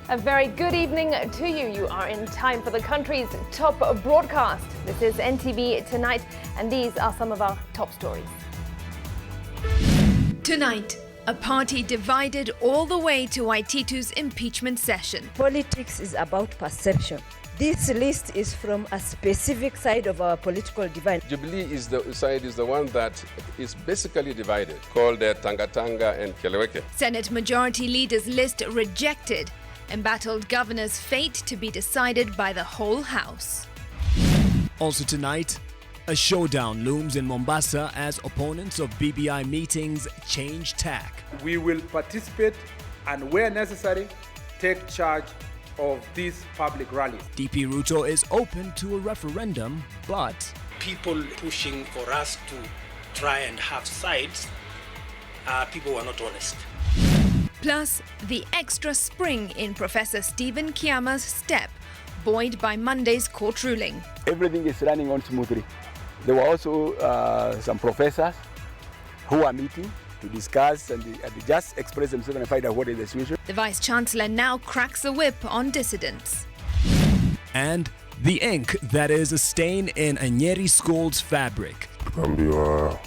A very good evening to you. You are in time for the country's top broadcast. This is NTV Tonight, and these are some of our top stories. Tonight, a party divided all the way to Waititu's impeachment session. Politics is about perception. This list is from a specific side of our political divide. Jubilee is the one that is basically divided, called Tanga and Keleweke. Senate Majority Leader's list rejected. Embattled governor's fate to be decided by the whole House. Also tonight, a showdown looms in Mombasa as opponents of BBI meetings change tack. We will participate and, where necessary, take charge of these public rallies. DP Ruto is open to a referendum, but people pushing for us to try and have sides, people who are not honest. Plus, the extra spring in Professor Stephen Kiama's step, buoyed by Monday's court ruling. Everything is running on smoothly. There were also some professors who are meeting to discuss and just express themselves and find out what is the situation. The Vice-Chancellor now cracks the whip on dissidents. And the ink that is a stain in a Nyeri school's fabric. Tukaambiwa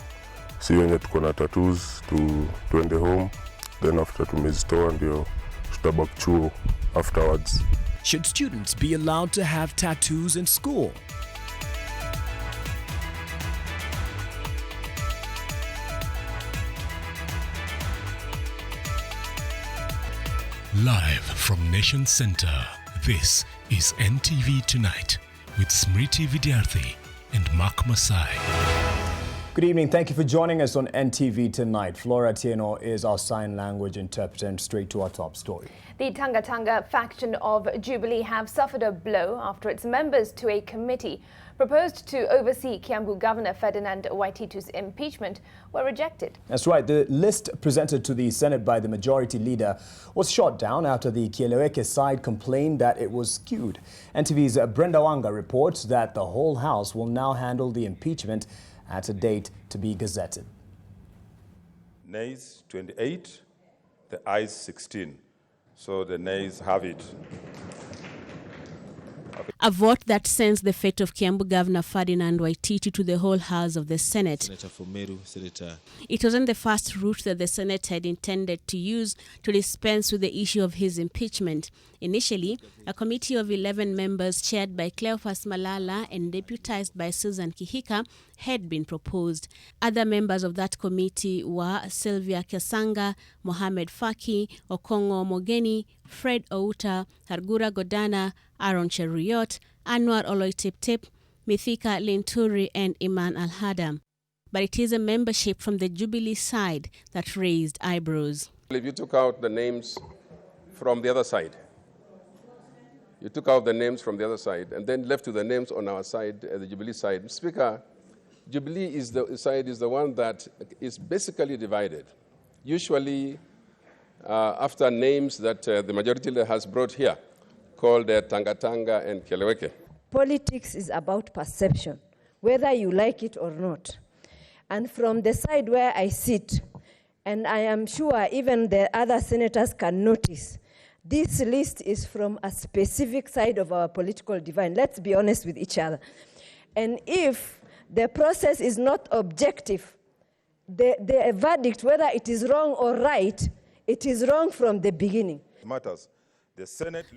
si wenye tuko na tattoos tuende home, then after tumezitoa ndio tutabaki chuo afterwards. Should students be allowed to have tattoos in school? Live from Nation Center, this is NTV Tonight with Smriti Vidyarthi and Mark Masai. Good evening. Thank you for joining us on NTV Tonight. Flora Tieno is our sign language interpreter, and straight to our top story. The Tanga faction of Jubilee have suffered a blow after its members to a committee proposed to oversee Kiambu Governor Ferdinand Waititu's impeachment were rejected. That's right. The list presented to the Senate by the Majority Leader was shot down after the Keleweke side complained that it was skewed. NTV's Brenda Wanga reports that the whole House will now handle the impeachment at a date to be gazetted. Nays 28, the ayes 16. So the nays have it. A vote that sends the fate of Kiambu Governor Ferdinand Waititu to the whole House of the Senate. Senator Fumeru, Senator. It wasn't the first route that the Senate had intended to use to dispense with the issue of his impeachment. Initially, a committee of 11 members chaired by Cleophas Malala and deputized by Susan Kihika had been proposed. Other members of that committee were Sylvia Kesanga, Mohamed Faki, Okongo Mogeni, Fred Outa, Hargura Godana, Aaron Cheruiyot, Anwar Oloitip-Tip, Mithika Linturi and Iman Al-Hadam. But it is a membership from the Jubilee side that raised eyebrows. If you took out the names from the other side, and then left to the names on our side, the Jubilee side. Speaker, Jubilee is the one that is basically divided. Usually, after names that the Majority Leader has brought here, called Tanga and Keleweke. Politics is about perception, whether you like it or not. And from the side where I sit, and I am sure even the other senators can notice, this list is from a specific side of our political divide. Let's be honest with each other. And if the process is not objective, the verdict, whether it is wrong or right, it is wrong from the beginning. Matters.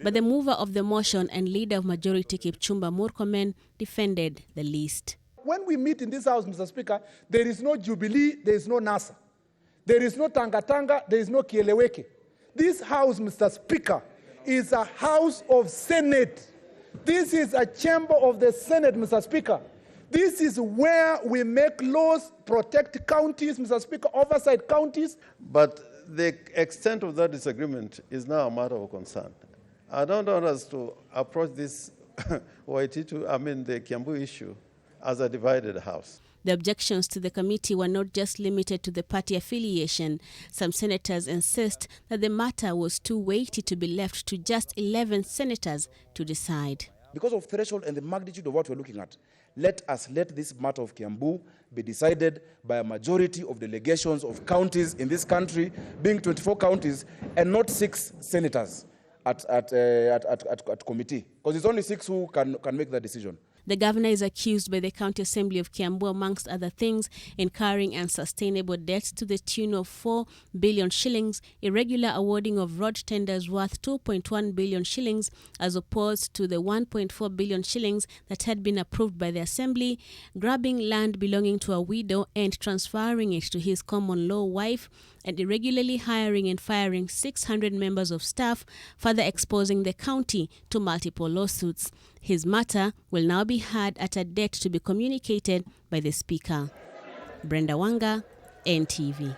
But the mover of the motion and leader of Majority Kipchumba Murkomen defended the list. When we meet in this House, Mr. Speaker, there is no Jubilee, there is no NASA. There is no Tanga, there is no Kieleweke. This House, Mr. Speaker, is a House of Senate. This is a chamber of the Senate, Mr. Speaker. This is where we make laws, protect counties, Mr. Speaker, oversight counties. But the extent of that disagreement is now a matter of concern. I don't want us to approach this the Kiambu issue as a divided House. The objections to the committee were not just limited to the party affiliation. Some senators insist that the matter was too weighty to be left to just 11 senators to decide. Because of threshold and the magnitude of what we're looking at, let this matter of Kiambu be decided by a majority of delegations of counties in this country, being 24 counties, and not 6 senators. at committee, because it's only 6 who can make the decision. The governor is accused by the County Assembly of Kiambu, amongst other things, incurring unsustainable debts to the tune of 4 billion shillings, irregular awarding of road tenders worth 2.1 billion shillings, as opposed to the 1.4 billion shillings that had been approved by the Assembly, grabbing land belonging to a widow and transferring it to his common-law wife, and irregularly hiring and firing 600 members of staff, further exposing the county to multiple lawsuits. His matter will now be heard at a date to be communicated by the Speaker. Brenda Wanga, NTV.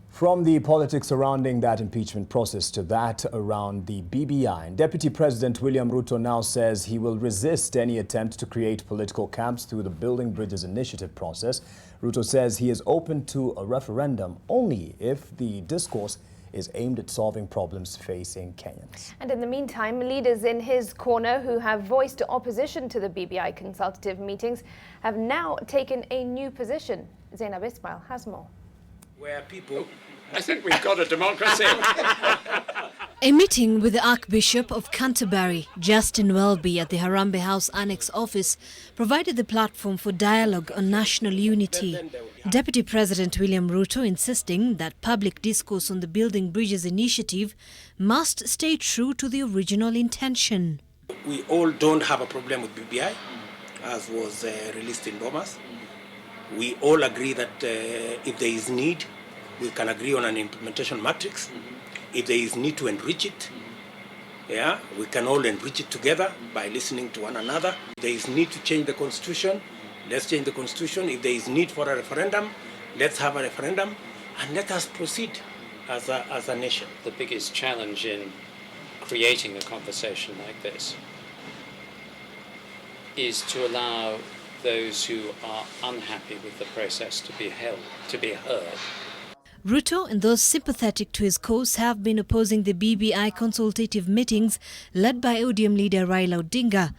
From the politics surrounding that impeachment process to that around the BBI, Deputy President William Ruto now says he will resist any attempt to create political camps through the Building Bridges initiative process. Ruto says he is open to a referendum only if the discourse is aimed at solving problems facing Kenyans. And in the meantime, leaders in his corner who have voiced opposition to the BBI consultative meetings have now taken a new position. Zainab Ismail has more. Where people... I think we've got a democracy. A meeting with the Archbishop of Canterbury, Justin Welby, at the Harambee House Annex Office provided the platform for dialogue on national unity. Deputy President William Ruto insisting that public discourse on the Building Bridges initiative must stay true to the original intention. We all don't have a problem with BBI, as was released in Bomas. We all agree that if there is need, we can agree on an implementation matrix. If there is need to enrich it, we can all enrich it together by listening to one another. If there is need to change the constitution, let's change the constitution. If there is need for a referendum, let's have a referendum, and let us proceed as a nation. The biggest challenge in creating a conversation like this is to allow those who are unhappy with the process to be heard. Ruto and those sympathetic to his cause have been opposing the BBI consultative meetings led by ODM leader Raila Odinga,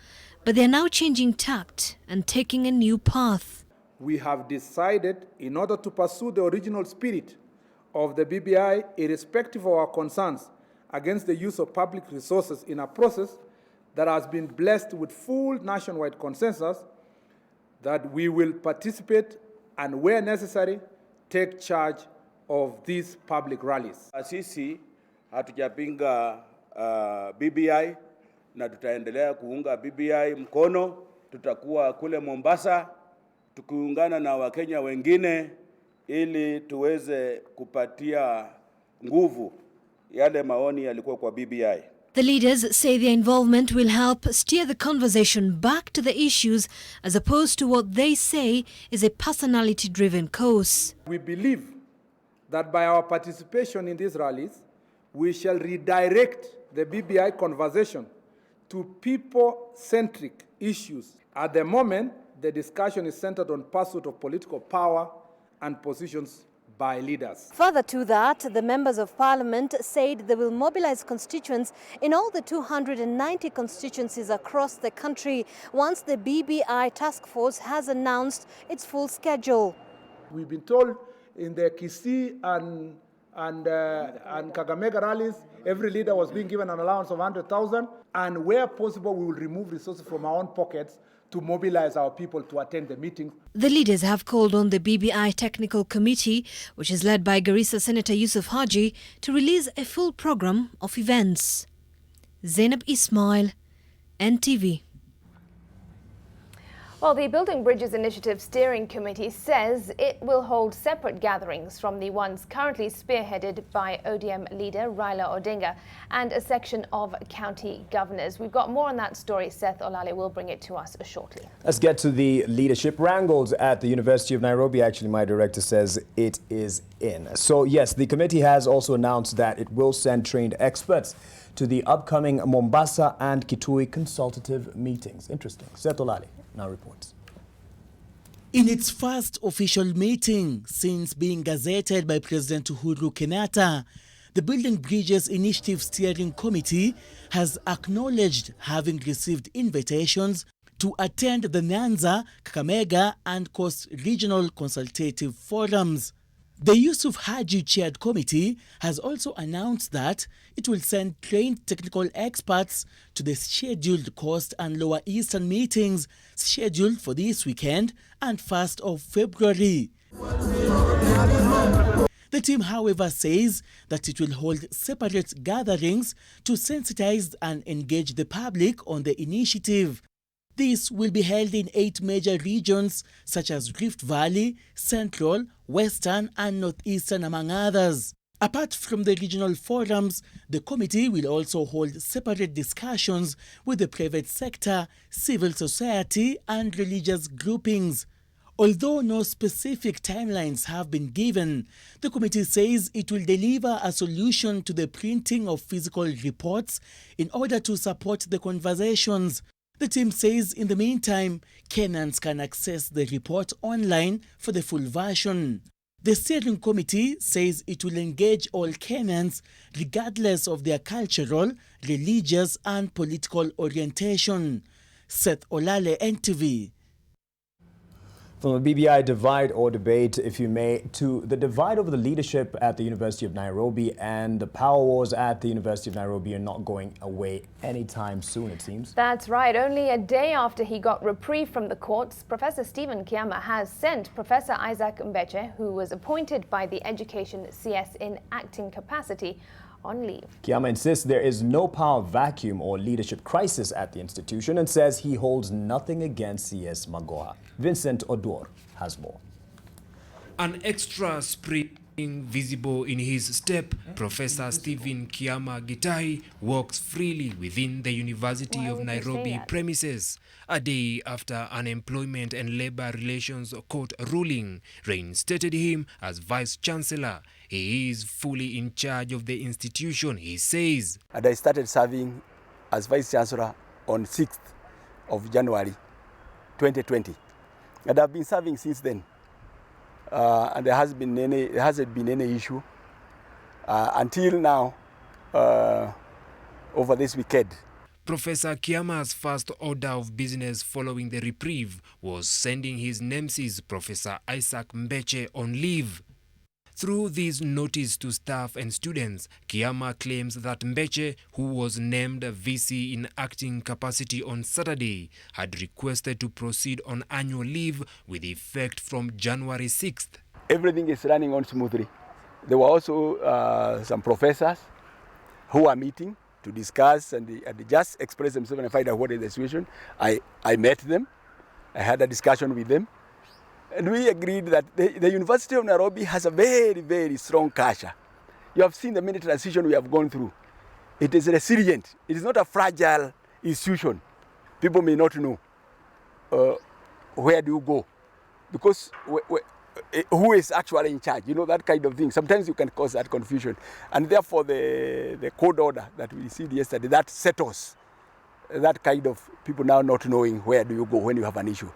but they are now changing tact and taking a new path. We have decided, in order to pursue the original spirit of the BBI, irrespective of our concerns against the use of public resources in a process that has been blessed with full nationwide consensus, that we will participate and, where necessary, take charge of these public rallies. Sisi hatujapinga BBI na tutaendelea kuunga BBI mkono. Tutakuwa kule Mombasa tukiungana na Wakenya wengine ili tuweze kupatia nguvu yale maoni yalikuwa kwa BBI. The leaders say their involvement will help steer the conversation back to the issues as opposed to what they say is a personality-driven course. We believe that by our participation in these rallies, we shall redirect the BBI conversation to people-centric issues. At the moment, the discussion is centered on pursuit of political power and positions by leaders. Further to that, the members of parliament said they will mobilize constituents in all the 290 constituencies across the country once the BBI task force has announced its full schedule. We've been told in the Kisii and Kakamega rallies, every leader was being given an allowance of 100,000, and where possible, we will remove resources from our own pockets to mobilize our people to attend the meeting. The leaders have called on the BBI Technical Committee, which is led by Garissa Senator Yusuf Haji, to release a full program of events. Zainab Ismail, NTV. Well, the Building Bridges Initiative Steering Committee says it will hold separate gatherings from the ones currently spearheaded by ODM leader Raila Odinga and a section of county governors. We've got more on that story. Seth Olale will bring it to us shortly. Let's get to the leadership wrangles at the University of Nairobi. Actually, my director says it is in. So, yes, the committee has also announced that it will send trained experts to the upcoming Mombasa and Kitui consultative meetings. Interesting. Seth Olale now reports. In its first official meeting since being gazetted by President Uhuru Kenyatta, the Building Bridges Initiative Steering Committee has acknowledged having received invitations to attend the Nyanza, Kakamega and Coast Regional Consultative Forums. The Yusuf Haji-chaired committee has also announced that it will send trained technical experts to the scheduled Coast and Lower Eastern meetings scheduled for this weekend and 1st of February. The team, however, says that it will hold separate gatherings to sensitize and engage the public on the initiative. This will be held in 8 major regions such as Rift Valley, Central, Western and Northeastern, among others. Apart from the regional forums, the committee will also hold separate discussions with the private sector, civil society and religious groupings. Although no specific timelines have been given, the committee says it will deliver a solution to the printing of physical reports in order to support the conversations. The team says in the meantime, Kenyans can access the report online for the full version. The steering committee says it will engage all Kenyans regardless of their cultural, religious and political orientation. Seth Olale, NTV. From the BBI divide or debate, if you may, to the divide over the leadership at the University of Nairobi, and the power wars at the University of Nairobi are not going away anytime soon, it seems. That's right. Only a day after he got reprieve from the courts, Professor Stephen Kiama has sent Professor Isaac Mbeche, who was appointed by the Education CS in acting capacity, on leave. Kiama insists there is no power vacuum or leadership crisis at the institution and says he holds nothing against CS Magoha. Vincent Odor has more. An extra spring visible in his step, Professor Stephen Kiama Gitahi walks freely within the University of Nairobi premises, a day after an Employment and Labor Relations Court ruling reinstated him as Vice-Chancellor. He is fully in charge of the institution, he says. And I started serving as Vice-Chancellor on 6th of January 2020. And I've been serving since then. And there hasn't been any issue until now, over this weekend. Professor Kiama's first order of business following the reprieve was sending his nemesis, Professor Isaac Mbeche, on leave. Through this notice to staff and students, Kiama claims that Mbeche, who was named VC in acting capacity on Saturday, had requested to proceed on annual leave with effect from January 6th. Everything is running on smoothly. There were also some professors who are meeting to discuss and just express themselves and find out what is the situation. I met them. I had a discussion with them. And we agreed that the University of Nairobi has a very, very strong culture. You have seen the many transitions we have gone through. It is resilient. It is not a fragile institution. People may not know where do you go, because who is actually in charge, you know, that kind of thing. Sometimes you can cause that confusion. And therefore the court order that we received yesterday, that settles that kind of people now not knowing where do you go when you have an issue.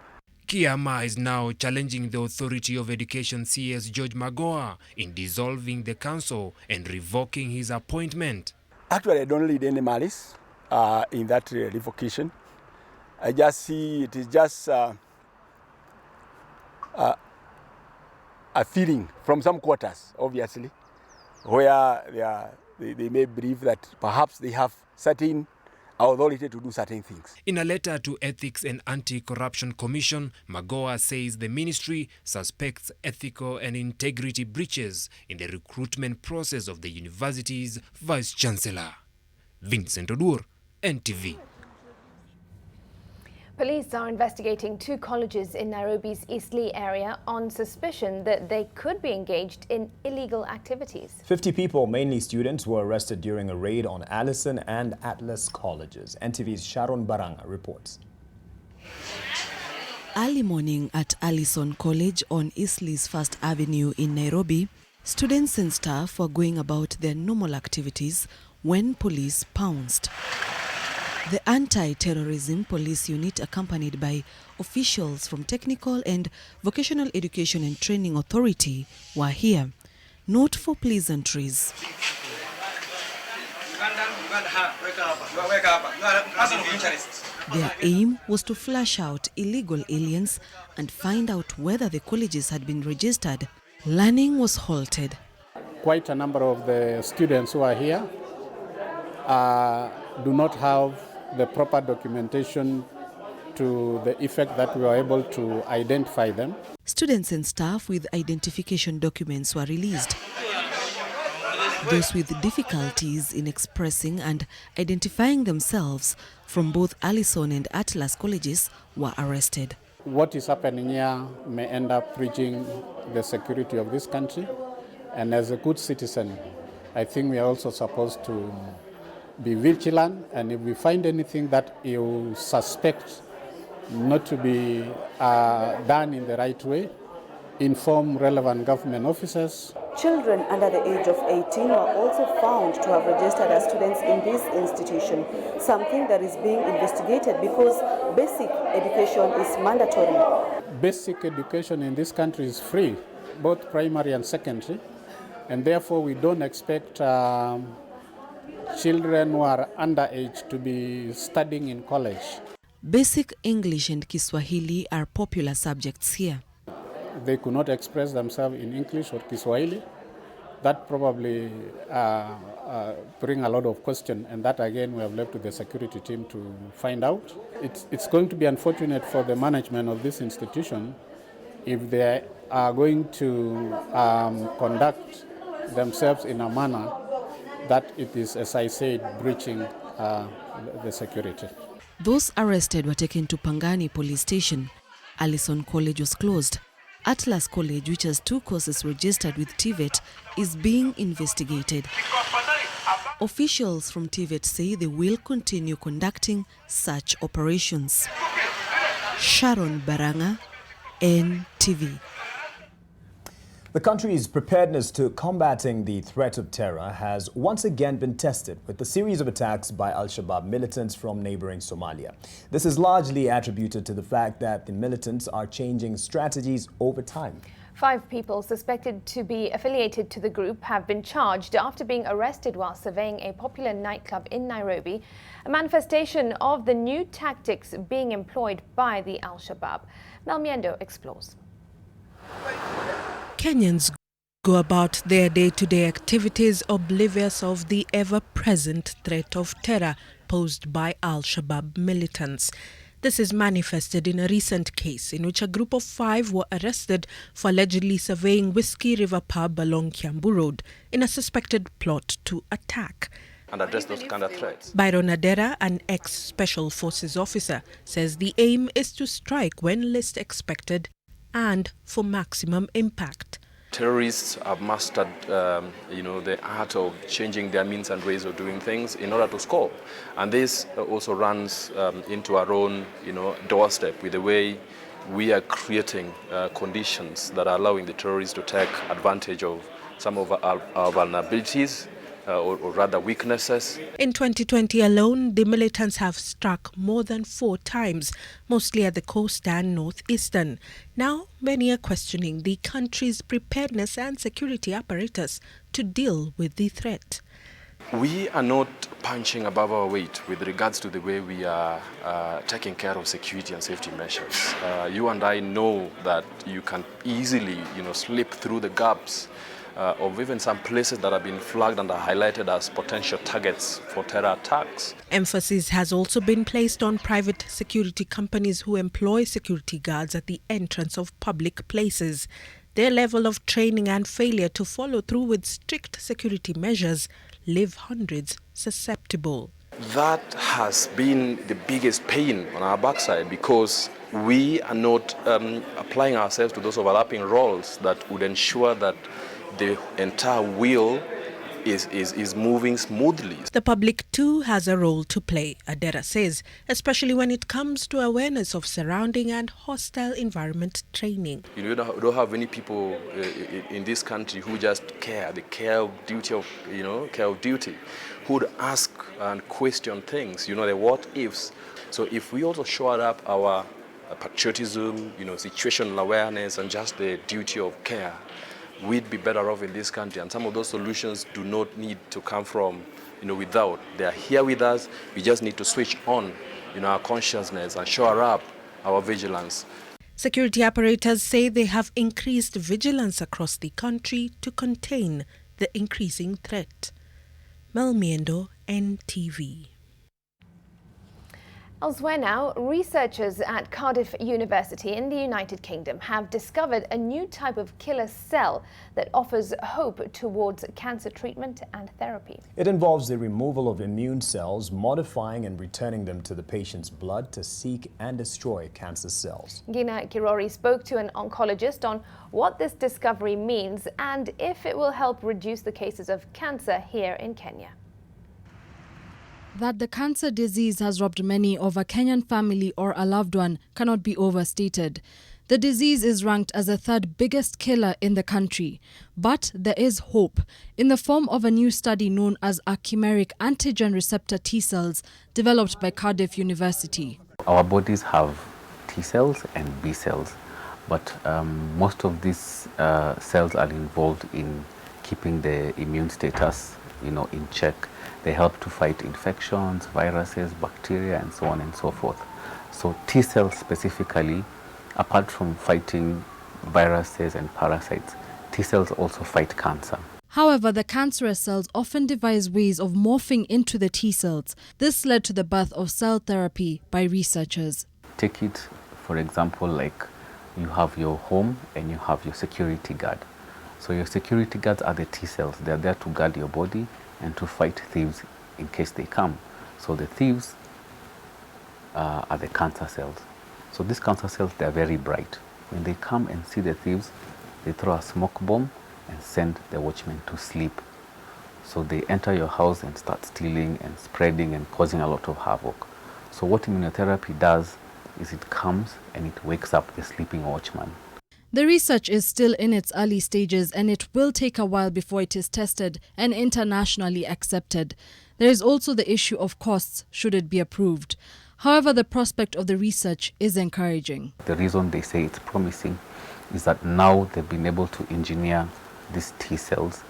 Kiama is now challenging the Authority of Education CS George Magoha in dissolving the council and revoking his appointment. Actually, I don't lead any malice in that revocation. I just see it is just a feeling from some quarters, obviously, where they may believe that perhaps they have certain authority to do certain things. In a letter to Ethics and Anti-Corruption Commission, Magoha says the ministry suspects ethical and integrity breaches in the recruitment process of the university's Vice-Chancellor. Vincent Odur, NTV. Police are investigating 2 colleges in Nairobi's Eastleigh area on suspicion that they could be engaged in illegal activities. 50 people, mainly students, were arrested during a raid on Allison and Atlas colleges. NTV's Sharon Baranga reports. Early morning at Allison College on Eastleigh's First Avenue in Nairobi, students and staff were going about their normal activities when police pounced. The Anti-Terrorism Police Unit, accompanied by officials from Technical and Vocational Education and Training Authority, were here. Not for pleasantries. Their aim was to flush out illegal aliens and find out whether the colleges had been registered Learning was halted. Quite a number of the students who are here do not have the proper documentation to the effect that we were able to identify them. Students and staff with identification documents were released. Those with difficulties in expressing and identifying themselves from both Allison and Atlas colleges were arrested. What is happening here may end up breaching the security of this country. And as a good citizen, I think we are also supposed to be vigilant. And if we find anything that you suspect not to be done in the right way, inform relevant government officers. Children under the age of 18 were also found to have registered as students in this institution, something that is being investigated because basic education is mandatory. Basic education in this country is free, both primary and secondary, and therefore we don't expect children who are underage to be studying in college. Basic English and Kiswahili are popular subjects here. They could not express themselves in English or Kiswahili. That probably bring a lot of questions, and that again we have left to the security team to find out. It's going to be unfortunate for the management of this institution if they are going to conduct themselves in a manner that it is, as I said, breaching the security. Those arrested were taken to Pangani police station. Allison College was closed. Atlas College, which has 2 courses registered with TVET, is being investigated. Officials from TVET say they will continue conducting such operations. Sharon Baranga, NTV. The country's preparedness to combating the threat of terror has once again been tested with a series of attacks by Al-Shabaab militants from neighboring Somalia. This is largely attributed to the fact that the militants are changing strategies over time. 5 people suspected to be affiliated to the group have been charged after being arrested while surveying a popular nightclub in Nairobi, a manifestation of the new tactics being employed by the Al-Shabaab. Melmiendo explores. Kenyans go about their day-to-day activities oblivious of the ever-present threat of terror posed by Al-Shabaab militants. This is manifested in a recent case in which a group of 5 were arrested for allegedly surveying Whiskey River pub along Kiambu Road in a suspected plot to attack and address those kind of threats. Byron Adera, an ex-Special Forces officer, says the aim is to strike when least expected and for maximum impact. Terrorists have mastered, the art of changing their means and ways of doing things in order to score. And this also runs into our own, doorstep with the way we are creating conditions that are allowing the terrorists to take advantage of some of our vulnerabilities, or rather weaknesses. In 2020 alone, the militants have struck more than 4 times, mostly at the coast and northeastern. Now, many are questioning the country's preparedness and security apparatus to deal with the threat. We are not punching above our weight with regards to the way we are taking care of security and safety measures. You and I know that you can easily, slip through the gaps of even some places that have been flagged and are highlighted as potential targets for terror attacks. Emphasis has also been placed on private security companies who employ security guards at the entrance of public places. Their level of training and failure to follow through with strict security measures leave hundreds susceptible. That has been the biggest pain on our backside because we are not applying ourselves to those overlapping roles that would ensure that the entire wheel is moving smoothly. The public too has a role to play, Adera says, especially when it comes to awareness of surrounding and hostile environment training. You don't have many people in this country who just care, the care of duty, who would ask and question things, the what ifs. So if we also show up our patriotism, situational awareness and just the duty of care, we'd be better off in this country. And some of those solutions do not need to come from, without. They are here with us. We just need to switch on, our consciousness and shore up our vigilance. Security apparatus say they have increased vigilance across the country to contain the increasing threat. Mel Miendo, NTV. Elsewhere now, researchers at Cardiff University in the United Kingdom have discovered a new type of killer cell that offers hope towards cancer treatment and therapy. It involves the removal of immune cells, modifying and returning them to the patient's blood to seek and destroy cancer cells. Gina Kirori spoke to an oncologist on what this discovery means and if it will help reduce the cases of cancer here in Kenya. That the cancer disease has robbed many of a Kenyan family or a loved one cannot be overstated. The disease is ranked as the third biggest killer in the country. But there is hope in the form of a new study known as a chimeric antigen receptor T cells developed by Cardiff University. Our bodies have T cells and B cells, but most of these cells are involved in keeping the immune status, in check. They help to fight infections, viruses, bacteria, and so on and so forth. So T cells specifically, apart from fighting viruses and parasites, T cells also fight cancer. However, the cancerous cells often devise ways of morphing into the T cells. This led to the birth of cell therapy by researchers. Take it, for example, like you have your home and you have your security guard. So your security guards are the T cells. They're there to guard your body and to fight thieves in case they come. So the thieves are the cancer cells. So these cancer cells, they're very bright. When they come and see the thieves, they throw a smoke bomb and send the watchmen to sleep. So they enter your house and start stealing and spreading and causing a lot of havoc. So what immunotherapy does is it comes and it wakes up the sleeping watchman. The research is still in its early stages and it will take a while before it is tested and internationally accepted. There is also the issue of costs should it be approved. However, the prospect of the research is encouraging. The reason they say it's promising is that now they've been able to engineer these T cells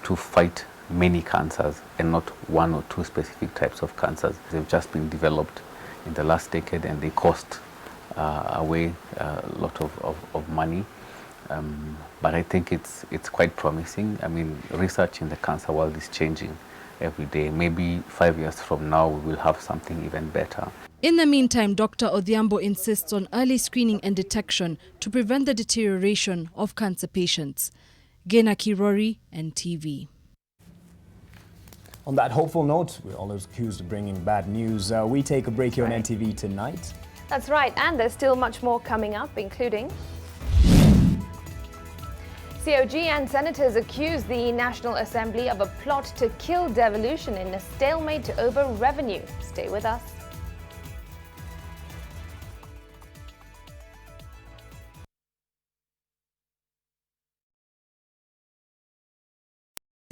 to fight many cancers and not one or two specific types of cancers. They've just been developed in the last decade and they cost away a lot of money, but I think it's quite promising. I mean, research in the cancer world is changing every day. Maybe 5 years from now we will have something even better. In the meantime, Dr. Odhiambo insists on early screening and detection to prevent the deterioration of cancer patients. Gina Kirori, NTV. On that hopeful note, we're always accused of bringing bad news. We take a break here on NTV tonight. That's right, and there's still much more coming up, including COG and senators accuse the National Assembly of a plot to kill devolution in a stalemate over revenue. Stay with us.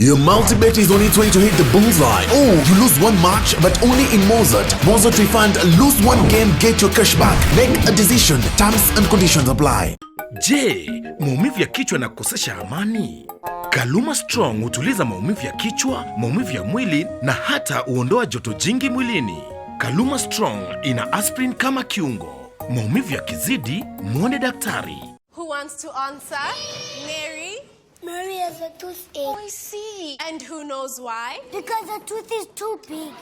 Your multi-bet is on its way to hit the bullseye. Oh, you lose one match, but only in Mozart. Mozart Refund, lose one game, get your cashback. Make a decision. Terms and conditions apply. Je, maumivu ya kichwa na kukosesha amani? Kaluma Strong hutuliza maumivu ya kichwa, maumivu ya mwili na hata huondoa joto jingi mwilini. Kaluma Strong ina aspirin kama kiungo. Maumivu yakizidi, muone daktari. Who wants to answer? Mary? Mary has a toothache. Oh, I see. And who knows why? Because the tooth is too big.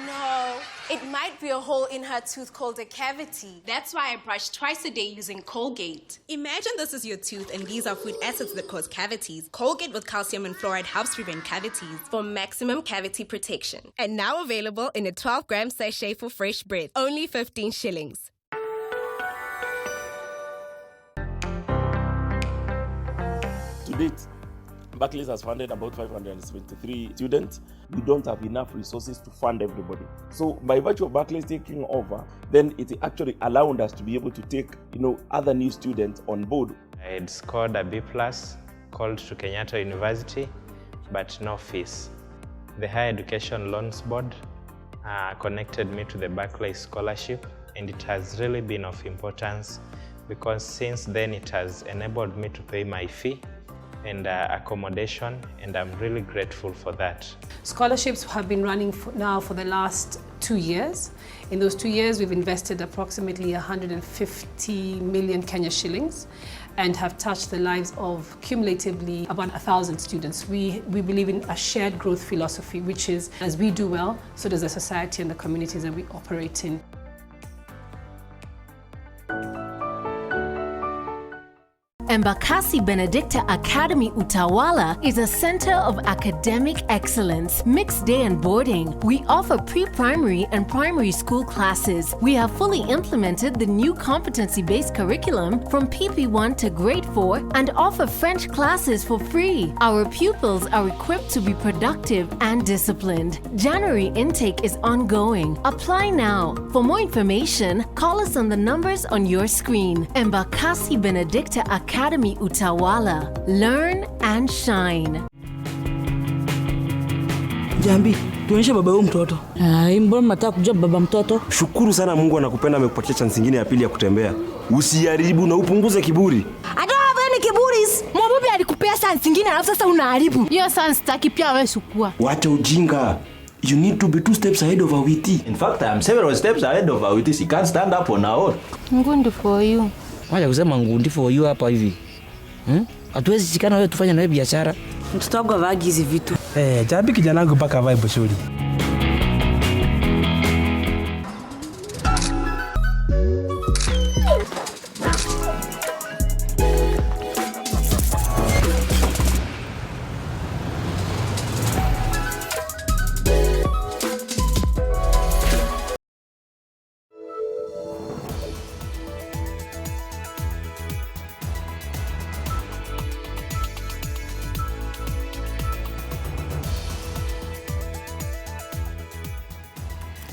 No, it might be a hole in her tooth called a cavity. That's why I brush twice a day using Colgate. Imagine this is your tooth and these are food acids that cause cavities. Colgate with calcium and fluoride helps prevent cavities For maximum cavity protection. and now available in a 12-gram sachet for fresh breath. Only 15 shillings. To date, Barclays has funded about 573 students. We don't have enough resources to fund everybody. So by virtue of Barclays taking over, then it actually allowed us to be able to take, other new students on board. I had scored a B+, called to Kenyatta University, but no fees. The Higher Education Loans Board connected me to the Barclays Scholarship, and it has really been of importance because since then it has enabled me to pay my fee and accommodation, and I'm really grateful for that. Scholarships have been running now for the last 2 years. In those 2 years, we've invested approximately 150 million Kenya shillings and have touched the lives of cumulatively about 1,000 students. We believe in a shared growth philosophy, which is as we do well, so does the society and the communities that we operate in. Embakasi Benedicta Academy Utawala is a center of academic excellence, mixed day and boarding. We offer pre-primary and primary school classes. We have fully implemented the new competency-based curriculum from PP1 to grade 4 and offer French classes for free. Our pupils are equipped to be productive and disciplined. January intake is ongoing. Apply now. For more information, call us on the numbers on your screen. Embakasi Benedicta Academy Utawala. Learn and shine. Jambi, tuonyeshe baba huyu mtoto. Mbona mnataka kujua baba mtoto? Shukuru sana Mungu anakupenda amekupatia chance nyingine ya pili ya kutembea. Usiharibu na upunguze kiburi. Hata wewe ni kiburi. Mwabubi alikupea chance nyingine alafu sasa unaharibu. Hiyo chance sitaki pia wewe chukua. Wacha ujinga. You need to be 2 steps ahead of Awiti. In fact, I'm several steps ahead of Awiti. She can't stand up on her own. Ngundi for you. Wacha kusema ngundi for you hapa hivi. Hatuwezi shikana wewe tufanye nawe biashara. Mtoto wangu avagi hizi vitu. Jambi kijana wangu mpaka vibe shuri.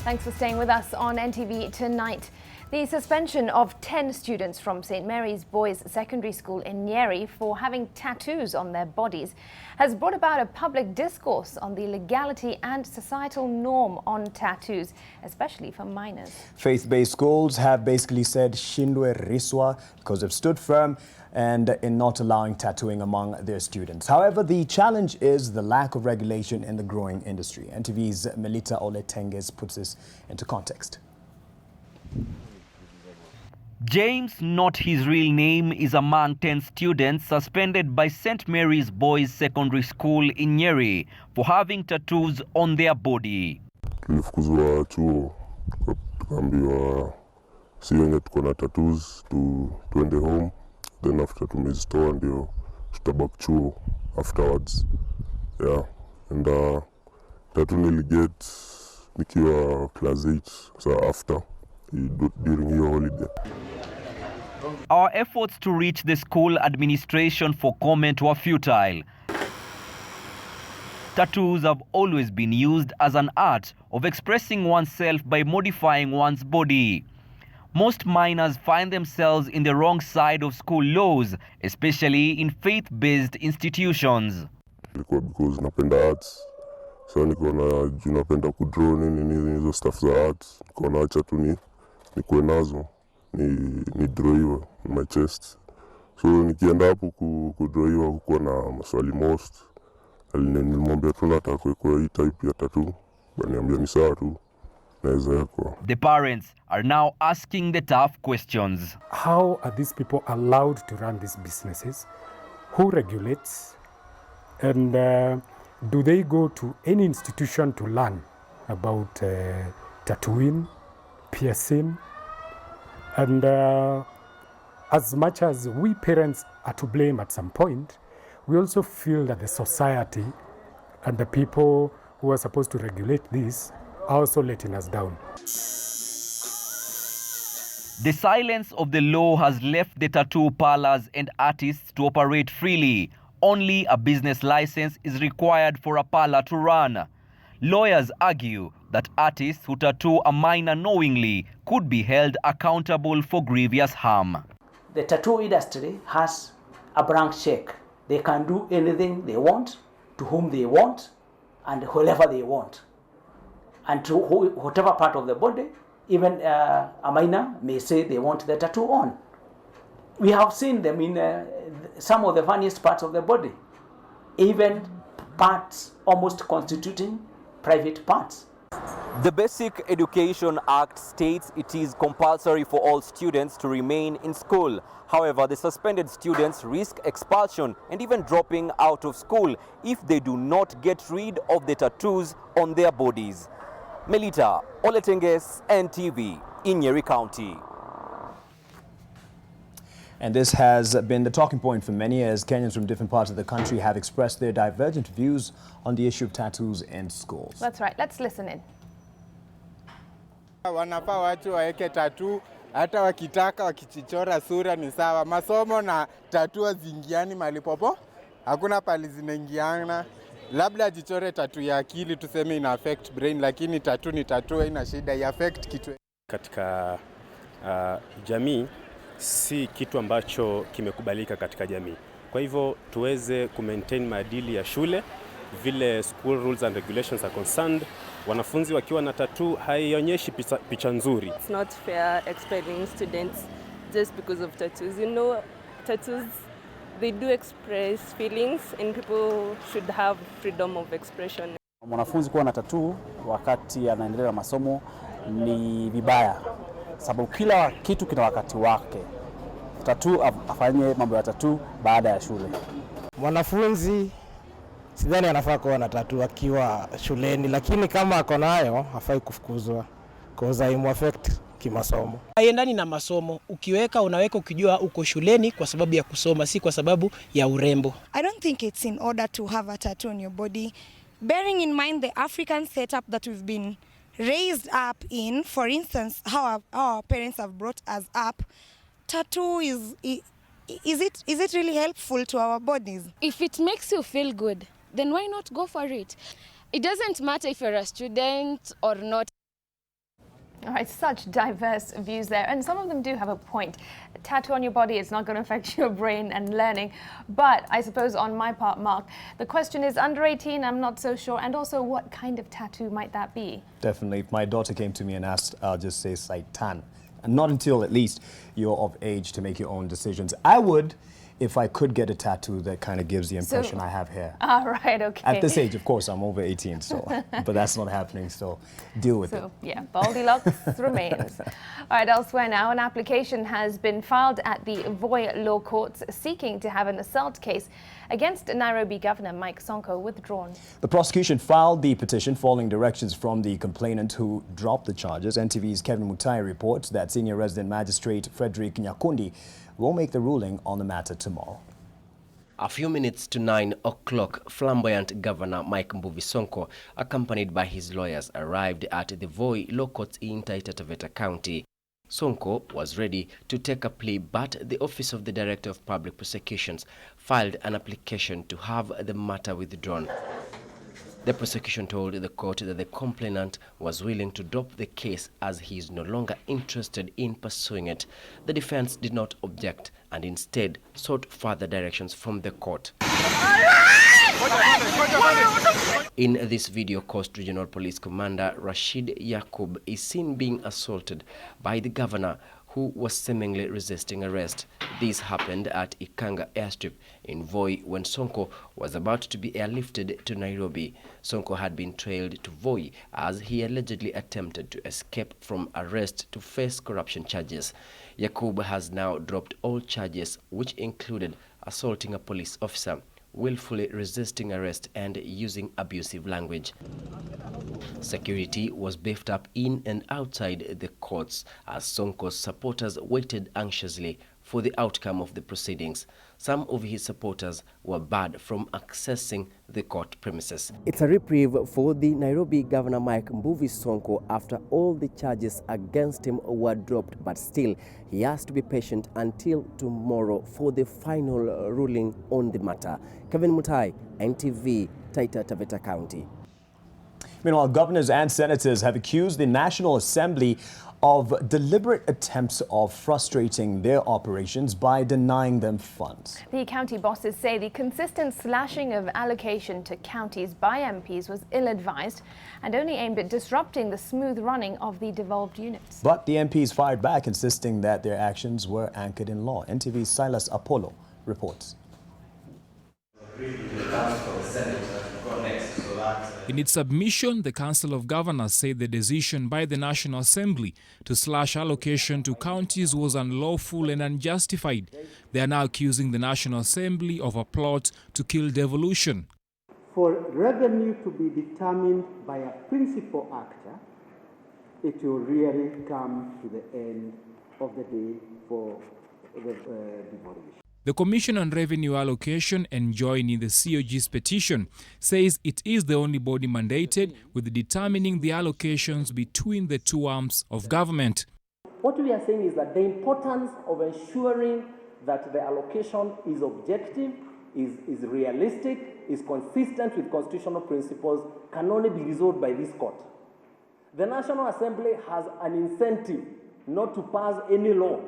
Thanks for staying with us on NTV tonight. The suspension of 10 students from St. Mary's Boys Secondary School in Nyeri for having tattoos on their bodies has brought about a public discourse on the legality and societal norm on tattoos, especially for minors. Faith-based schools have basically said Shindwe Riswa because they've stood firm and in not allowing tattooing among their students. However, the challenge is the lack of regulation in the growing industry. NTV's Melita Oletenges puts this into context. James, not his real name, is among 10 students suspended by St. Mary's Boys Secondary School in Nyeri for having tattoos on their body. Tulifukuzwa chuo, tukaambiwa si wenye tuko na tattoos tuende home, then after tumezitoa ndio tutabaki chuo afterwards. Yeah, and tattoo niliget nikiwa class 8, so after during your holiday. Our efforts to reach the school administration for comment were futile. Tattoos have always been used as an art of expressing oneself by modifying one's body. Most minors find themselves in the wrong side of school laws, especially in faith-based institutions. Because napenda arts, so niko na napenda kudraw nini hizo stuff za arts, niko na acha tu nikuwe nazo ni draw hiyo my chest. So nikienda hapo kudraw hiyo kuwa na maswali most, nilimwambia tu nataka kuweka hii type ya tattoo, baniambia ni sawa tu. The parents are now asking the tough questions. How are these people allowed to run these businesses? Who regulates? And do they go to any institution to learn about tattooing, piercing? And as much as we parents are to blame at some point, we also feel that the society and the people who are supposed to regulate this are also letting us down. The silence of the law has left the tattoo parlors and artists to operate freely. Only a business license is required for a parlor to run. Lawyers argue that artists who tattoo a minor knowingly could be held accountable for grievous harm. The tattoo industry has a blank check. They can do anything they want, to whom they want, and whoever they want. And to whatever part of the body, even a minor may say they want the tattoo on. We have seen them in some of the funniest parts of the body, even parts almost constituting private parts. The Basic Education Act states it is compulsory for all students to remain in school. However, the suspended students risk expulsion and even dropping out of school if they do not get rid of the tattoos on their bodies. Melita Oletenges, NTV, in Nyeri County. And this has been the talking point for many as Kenyans from different parts of the country have expressed their divergent views on the issue of tattoos in schools. That's right. Let's listen in. Wanafaa watu waeke tattoo, hata wakitaka wakichichora sura ni sawa. Masomo na tattoo zingiani malipopo, hakuna pali zinaingiana. Labda ajichore tattoo ya akili tuseme ina affect brain, lakini tattoo ni tattoo, ina shida ya affect kitu. Katika jamii si kitu ambacho kimekubalika katika jamii. Kwa hivyo tuweze kumaintain maadili ya shule vile school rules and regulations are concerned. Wanafunzi wakiwa na tattoo haionyeshi picha nzuri. It's not fair expelling students just because of tattoos. You know, tattoos, they do express feelings and people should have freedom of expression. Mwanafunzi kuwa na tattoo wakati anaendelea na masomo ni vibaya, sababu kila kitu kina wakati wake. Tattoo afanye mambo ya tattoo baada ya shule. Mwanafunzi sidhani anafaa kuwa na tattoo akiwa shuleni, lakini kama ako nayo hafai kufukuzwa cause it affect kimasomo. Haiendani na masomo. Ukiweka unaweka ukijua uko shuleni kwa sababu ya kusoma, si kwa sababu ya urembo. I don't think it's in order to have a tattoo on your body, bearing in mind the African setup that we've been raised up in. For instance, how our parents have brought us up. Tattoo is it really helpful to our bodies? If it makes you feel good, then why not go for it? It doesn't matter if you're a student or not. All right, such diverse views there, and some of them do have a point. A tattoo on your body is not going to affect your brain and learning, but I suppose on my part, Mark, the question is under 18, I'm not so sure, and also what kind of tattoo might that be? Definitely. If my daughter came to me and asked, I'll just say Saitan. And not until at least you're of age to make your own decisions. I would, if I could get a tattoo that kind of gives the impression I have here. All right, okay. At this age, of course, I'm over 18, so but that's not happening, so deal with it. Yeah, Goldilocks remains. All right, elsewhere now, an application has been filed at the Voi Law Courts seeking to have an assault case against Nairobi Governor Mike Sonko withdrawn. The prosecution filed the petition following directions from the complainant who dropped the charges. NTV's Kevin Mutai reports that Senior Resident Magistrate Frederick Nyakundi will make the ruling on the matter tomorrow. A few minutes to 9 o'clock, flamboyant Governor Mike Mbuvi Sonko, accompanied by his lawyers, arrived at the Voi Law Courts in Taita Taveta County. Sonko was ready to take a plea, but the Office of the Director of Public Prosecutions filed an application to have the matter withdrawn. The prosecution told the court that the complainant was willing to drop the case as he is no longer interested in pursuing it. The defense did not object and instead sought further directions from the court. In this video, Coast Regional Police Commander Rashid Yakub is seen being assaulted by the governor, who was seemingly resisting arrest. This happened at Ikanga airstrip in Voi when Sonko was about to be airlifted to Nairobi. Sonko had been trailed to Voi as he allegedly attempted to escape from arrest to face corruption charges. Yakub has now dropped all charges, which included assaulting a police officer, willfully resisting arrest, and using abusive language. Security was beefed up in and outside the courts as Sonko's supporters waited anxiously for the outcome of the proceedings. Some of his supporters were barred from accessing the court premises. It's a reprieve for the Nairobi Governor Mike Mbuvi Sonko after all the charges against him were dropped, but still he has to be patient until tomorrow for the final ruling on the matter. Kevin Mutai, NTV, Taita Taveta County. Meanwhile, governors and senators have accused the National Assembly of deliberate attempts of frustrating their operations by denying them funds. The county bosses say the consistent slashing of allocation to counties by MPs was ill-advised and only aimed at disrupting the smooth running of the devolved units. But the MPs fired back, insisting that their actions were anchored in law. NTV's Silas Apollo reports. In its submission, the Council of Governors said the decision by the National Assembly to slash allocation to counties was unlawful and unjustified. They are now accusing the National Assembly of a plot to kill devolution. For revenue to be determined by a principal actor, it will really come to the end of the day for the devolution. The Commission on Revenue Allocation, enjoining the COG's petition, says it is the only body mandated with determining the allocations between the two arms of government. What we are saying is that the importance of ensuring that the allocation is objective, is realistic, is consistent with constitutional principles can only be resolved by this court. The National Assembly has an incentive not to pass any law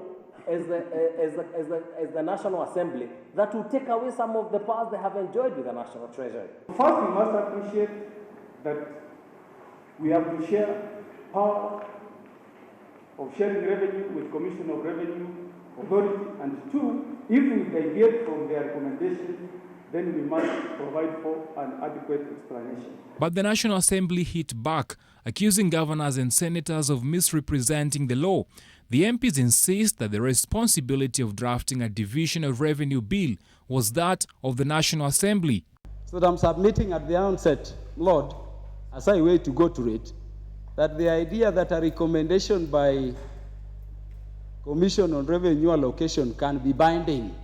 as the National Assembly that will take away some of the powers they have enjoyed with the National Treasury. First, we must appreciate that we have to share power of sharing revenue with Commission of Revenue Authority, and two, if we deviate from their recommendation, then we must provide for an adequate explanation. But the National Assembly hit back, accusing governors and senators of misrepresenting the law. The MPs insist that the responsibility of drafting a division of revenue bill was that of the National Assembly. So that I'm submitting at the onset, Lord, as I wait to go to it, that the idea that a recommendation by Commission on Revenue Allocation can be binding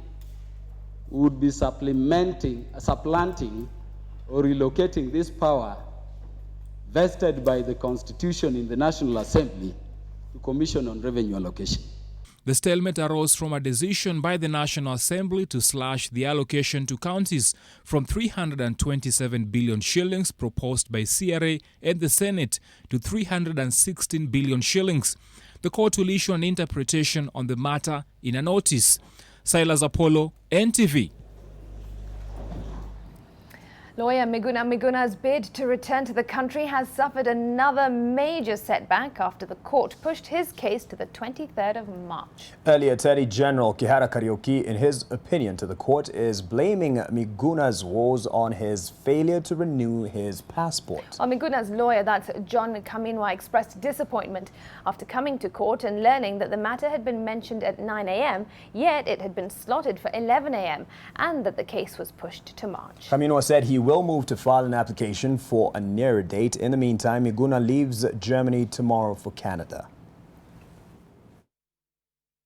would be supplanting or relocating this power vested by the Constitution in the National Assembly to Commission on Revenue Allocation. The stalemate arose from a decision by the National Assembly to slash the allocation to counties from 327 billion shillings proposed by CRA and the Senate to 316 billion shillings. The court will issue an interpretation on the matter in a notice. Silas Apollo, NTV. Lawyer Miguna Miguna's bid to return to the country has suffered another major setback after the court pushed his case to the 23rd of March. Earlier, Attorney General Kihara Kariuki, in his opinion to the court, is blaming Miguna's woes on his failure to renew his passport. Miguna's lawyer, that's John Kaminwa, expressed disappointment after coming to court and learning that the matter had been mentioned at 9 a.m, yet it had been slotted for 11 a.m, and that the case was pushed to March. Kaminwa said he will move to file an application for a nearer date. In the meantime, Miguna leaves Germany tomorrow for Canada.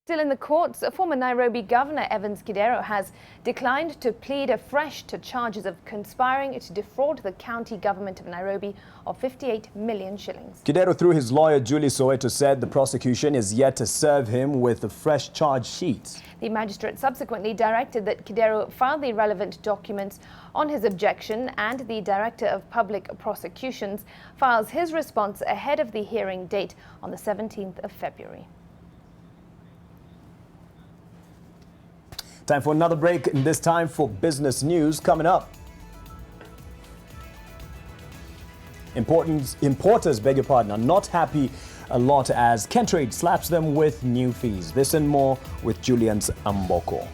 Still in the courts, former Nairobi Governor Evans Kidero has declined to plead afresh to charges of conspiring to defraud the county government of Nairobi of 58 million shillings. Kidero, through his lawyer Julie Soweto, said the prosecution is yet to serve him with a fresh charge sheet. The magistrate subsequently directed that Kidero file the relevant documents on his objection, and the Director of Public Prosecutions files his response ahead of the hearing date on the 17th of February. Time for another break, and this time for business news coming up. Importers, are not happy a lot as Kentrade slaps them with new fees. This and more with Julian's Amboko.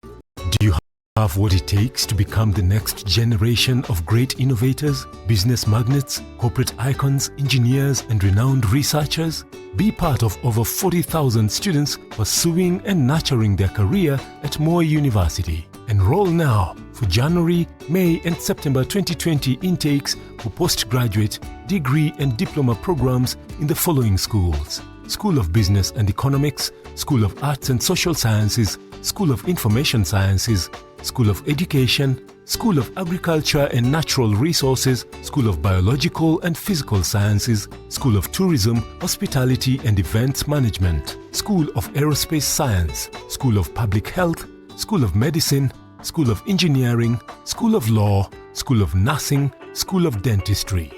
Do you have what it takes to become the next generation of great innovators, business magnets, corporate icons, engineers, and renowned researchers? Be part of over 40,000 students pursuing and nurturing their career at Moi University. Enroll now for January, May, and September 2020 intakes for postgraduate, degree, and diploma programs in the following schools: School of Business and Economics, School of Arts and Social Sciences, School of Information Sciences, School of Education, School of Agriculture and Natural Resources, School of Biological and Physical Sciences, School of Tourism, Hospitality and Events Management, School of Aerospace Science, School of Public Health, School of Medicine, School of Engineering, School of Law, School of Nursing, School of Dentistry.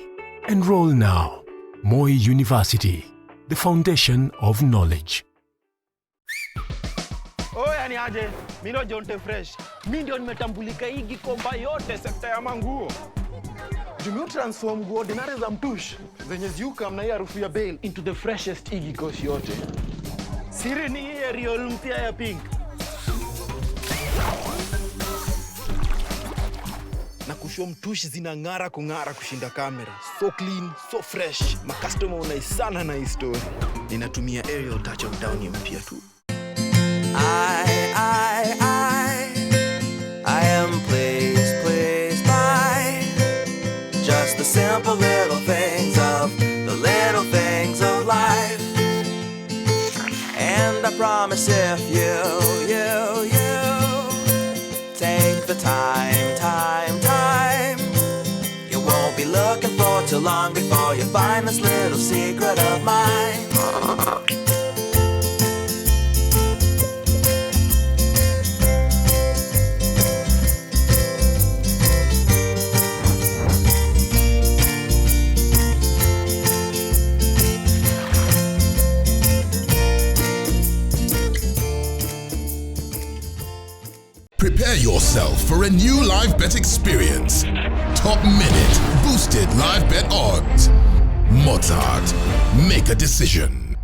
Enroll now. Moi University, the foundation of knowledge. Oya ni aje, mimi ndo Jonte Fresh. Mimi ndio nimetambulika hii Gikomba yote sekta ya manguo. Jumio transform nguo ordinary za mtush zenye ziuka mna hii harufu ya bail into the freshest igikosi yote. Siri ni hii aerial mpya ya pink. Na kushow mtushi zinang'ara kung'ara kushinda kamera. So clean, so fresh. Makastoma unaisana na hii story. Ninatumia aerial touch of down mpya tu. I am pleased by just the simple little things of life. And I promise if you take the time, you won't be looking for too long before you find this little secret of mine. Prepare yourself for a new live bet experience. Top minute, boosted live bet odds. Mozart, make a decision.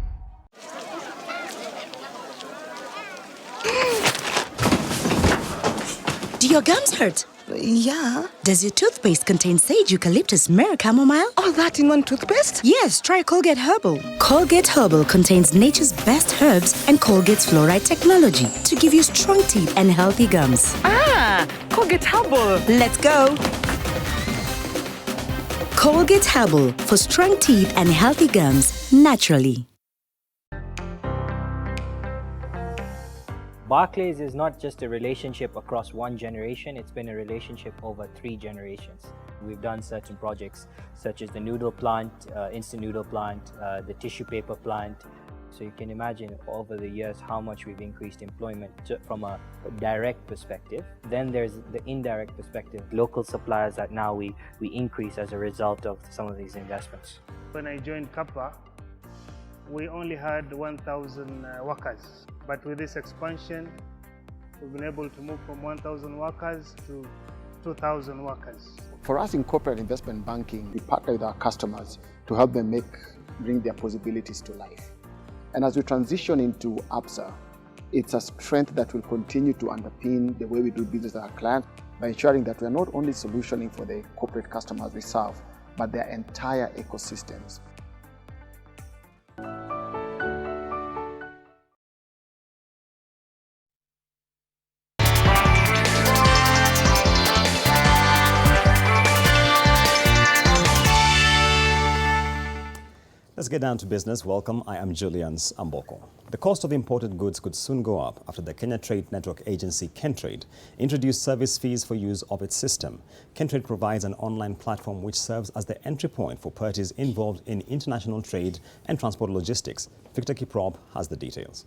Do your gums hurt? Yeah. Does your toothpaste contain sage, eucalyptus, myrrh, chamomile? All that in one toothpaste? Yes, try Colgate Herbal. Colgate Herbal contains nature's best herbs and Colgate's fluoride technology to give you strong teeth and healthy gums. Ah, Colgate Herbal. Let's go. Colgate Herbal for strong teeth and healthy gums naturally. Barclays is not just a relationship across one generation, it's been a relationship over 3 generations. We've done certain projects such as the noodle plant, instant noodle plant, the tissue paper plant. So you can imagine over the years how much we've increased employment from a direct perspective. Then there's the indirect perspective, local suppliers that now we increase as a result of some of these investments. When I joined Kappa, we only had 1,000 workers. But with this expansion, we've been able to move from 1,000 workers to 2,000 workers. For us in corporate investment banking, we partner with our customers to help them bring their possibilities to life. And as we transition into ABSA, it's a strength that will continue to underpin the way we do business with our clients by ensuring that we are not only solutioning for the corporate customers we serve, but their entire ecosystems. Let's get down to business. Welcome, I am Julians Amboko. The cost of imported goods could soon go up after the Kenya Trade Network Agency, Kentrade, introduced service fees for use of its system. Kentrade provides an online platform which serves as the entry point for parties involved in international trade and transport logistics. Victor Kiprop has the details.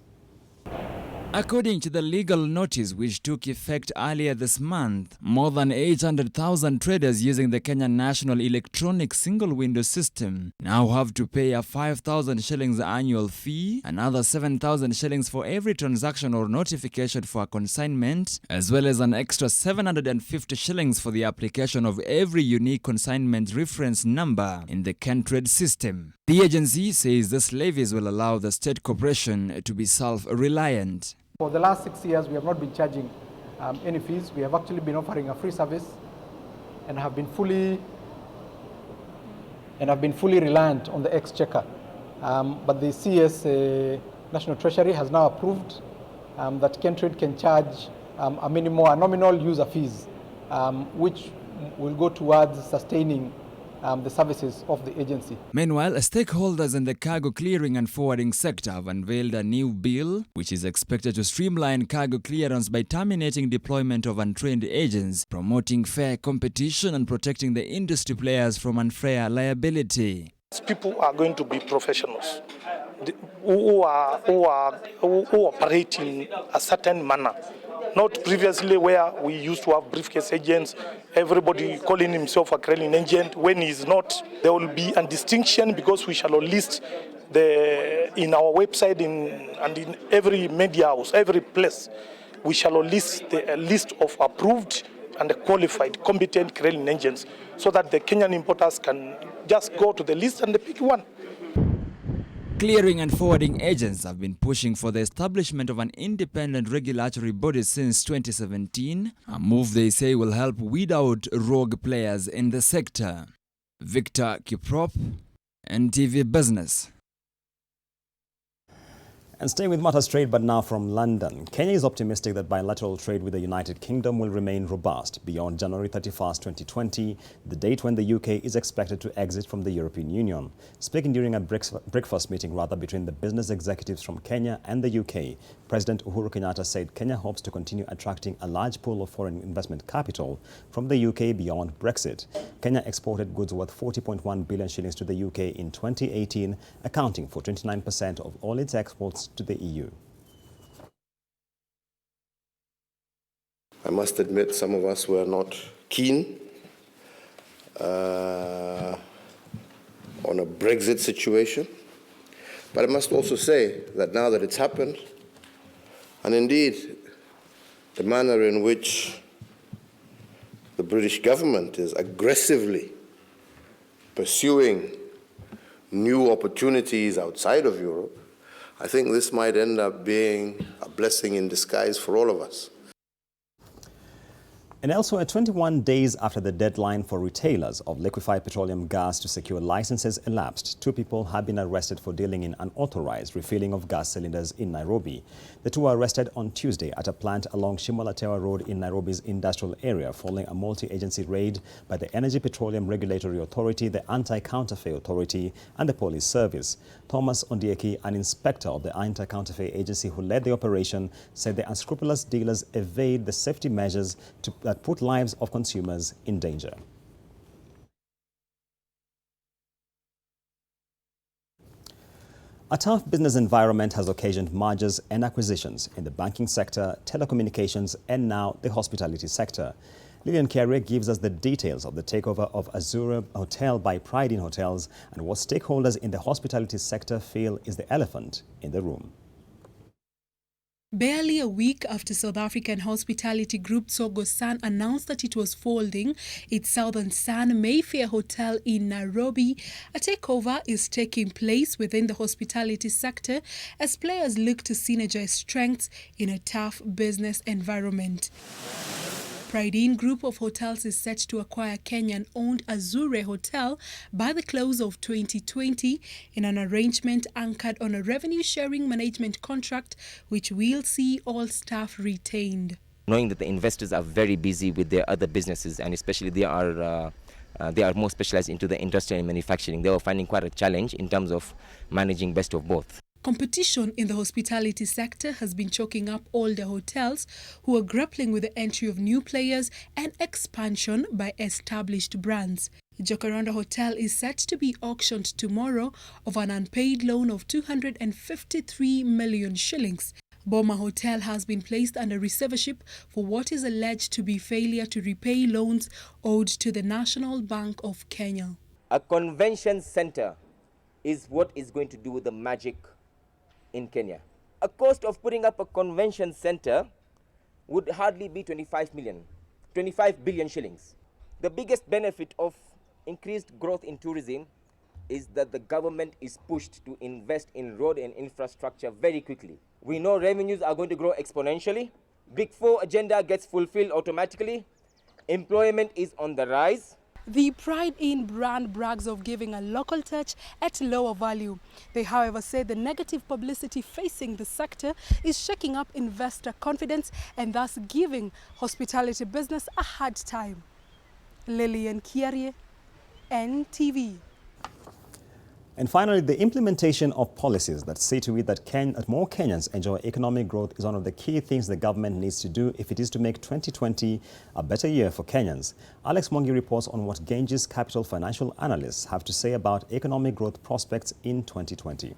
According to the legal notice which took effect earlier this month, more than 800,000 traders using the Kenya National Electronic Single Window System now have to pay a 5,000 shillings annual fee, another 7,000 shillings for every transaction or notification for a consignment, as well as an extra 750 shillings for the application of every unique consignment reference number in the Kentrade system. The agency says this levies will allow the state corporation to be self-reliant. For the last 6 years, we have not been charging any fees. We have actually been offering a free service and have been fully reliant on the exchequer. But the CS National Treasury has now approved that Kentrade can charge a nominal user fees, which will go towards sustaining the services of the agency. Meanwhile, stakeholders in the cargo clearing and forwarding sector have unveiled a new bill which is expected to streamline cargo clearance by terminating deployment of untrained agents, promoting fair competition and protecting the industry players from unfair liability. People are going to be professionals who operate in a certain manner. Not previously where we used to have briefcase agents, everybody calling himself a clearing agent when he's not. There will be a distinction because we shall list in our website and in every media house, every place, we shall list a list of approved and qualified, competent clearing agents so that the Kenyan importers can just go to the list and pick one. Clearing and forwarding agents have been pushing for the establishment of an independent regulatory body since 2017, a move they say will help weed out rogue players in the sector. Victor Kiprop, NTV Business. And staying with matters trade, but now from London, Kenya is optimistic that bilateral trade with the United Kingdom will remain robust beyond January 31st, 2020, the date when the UK is expected to exit from the European Union. Speaking during a breakfast meeting between the business executives from Kenya and the UK, President Uhuru Kenyatta said Kenya hopes to continue attracting a large pool of foreign investment capital from the UK beyond Brexit. Kenya exported goods worth 40.1 billion shillings to the UK in 2018, accounting for 29% of all its exports to the EU. I must admit some of us were not keen on a Brexit situation, but I must also say that now that it's happened, and indeed the manner in which the British government is aggressively pursuing new opportunities outside of Europe, I think this might end up being a blessing in disguise for all of us. And elsewhere, 21 days after the deadline for retailers of liquefied petroleum gas to secure licenses elapsed, 2 people have been arrested for dealing in unauthorized refilling of gas cylinders in Nairobi. The 2 were arrested on Tuesday at a plant along Shimolatewa Road in Nairobi's industrial area following a multi-agency raid by the Energy Petroleum Regulatory Authority, the Anti-Counterfeit Authority and the Police Service. Thomas Ondieki, an inspector of the Anti-Counterfeit Agency who led the operation, said the unscrupulous dealers evade the safety measures that put lives of consumers in danger. A tough business environment has occasioned mergers and acquisitions in the banking sector, telecommunications, and now the hospitality sector. Lillian Carrier gives us the details of the takeover of Azure Hotel by Pride Inn Hotels and what stakeholders in the hospitality sector feel is the elephant in the room. Barely a week after South African hospitality group Tsogo Sun announced that it was folding its Southern Sun Mayfair Hotel in Nairobi, a takeover is taking place within the hospitality sector as players look to synergize strengths in a tough business environment. Pride Inn Group of Hotels is set to acquire Kenyan-owned Azure Hotel by the close of 2020 in an arrangement anchored on a revenue-sharing management contract which will see all staff retained. Knowing that the investors are very busy with their other businesses and especially they are more specialized into the industry and manufacturing, they were finding quite a challenge in terms of managing best of both. Competition in the hospitality sector has been choking up older hotels who are grappling with the entry of new players and expansion by established brands. Jacaranda Hotel is set to be auctioned tomorrow of an unpaid loan of 253 million shillings. Boma Hotel has been placed under receivership for what is alleged to be failure to repay loans owed to the National Bank of Kenya. A convention center is what is going to do the magic in Kenya. A cost of putting up a convention center would hardly be 25 billion shillings. The biggest benefit of increased growth in tourism is that the government is pushed to invest in road and infrastructure very quickly. We know revenues are going to grow exponentially. Big Four agenda gets fulfilled automatically. Employment is on the rise. The Pride Inn brand brags of giving a local touch at lower value. They, however, say the negative publicity facing the sector is shaking up investor confidence and thus giving hospitality business a hard time. Lillian Kiarie, NTV. And finally, the implementation of policies that see to it that more Kenyans enjoy economic growth is one of the key things the government needs to do if it is to make 2020 a better year for Kenyans. Alex Mwangi reports on what Genji's Capital financial analysts have to say about economic growth prospects in 2020.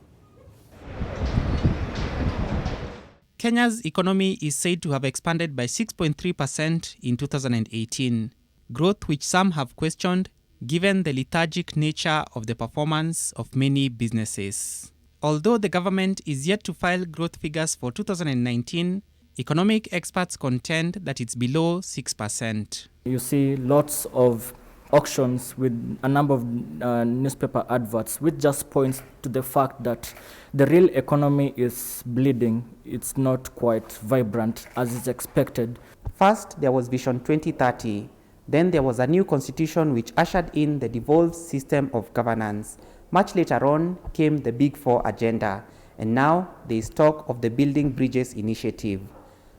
Kenya's economy is said to have expanded by 6.3% in 2018, growth which some have questioned given the lethargic nature of the performance of many businesses. Although the government is yet to file growth figures for 2019, economic experts contend that it's below 6%. You see lots of auctions with a number of newspaper adverts, which just points to the fact that the real economy is bleeding. It's not quite vibrant as is expected. First, there was Vision 2030. Then there was a new constitution which ushered in the devolved system of governance. Much later on came the Big Four agenda, and now there is talk of the Building Bridges initiative.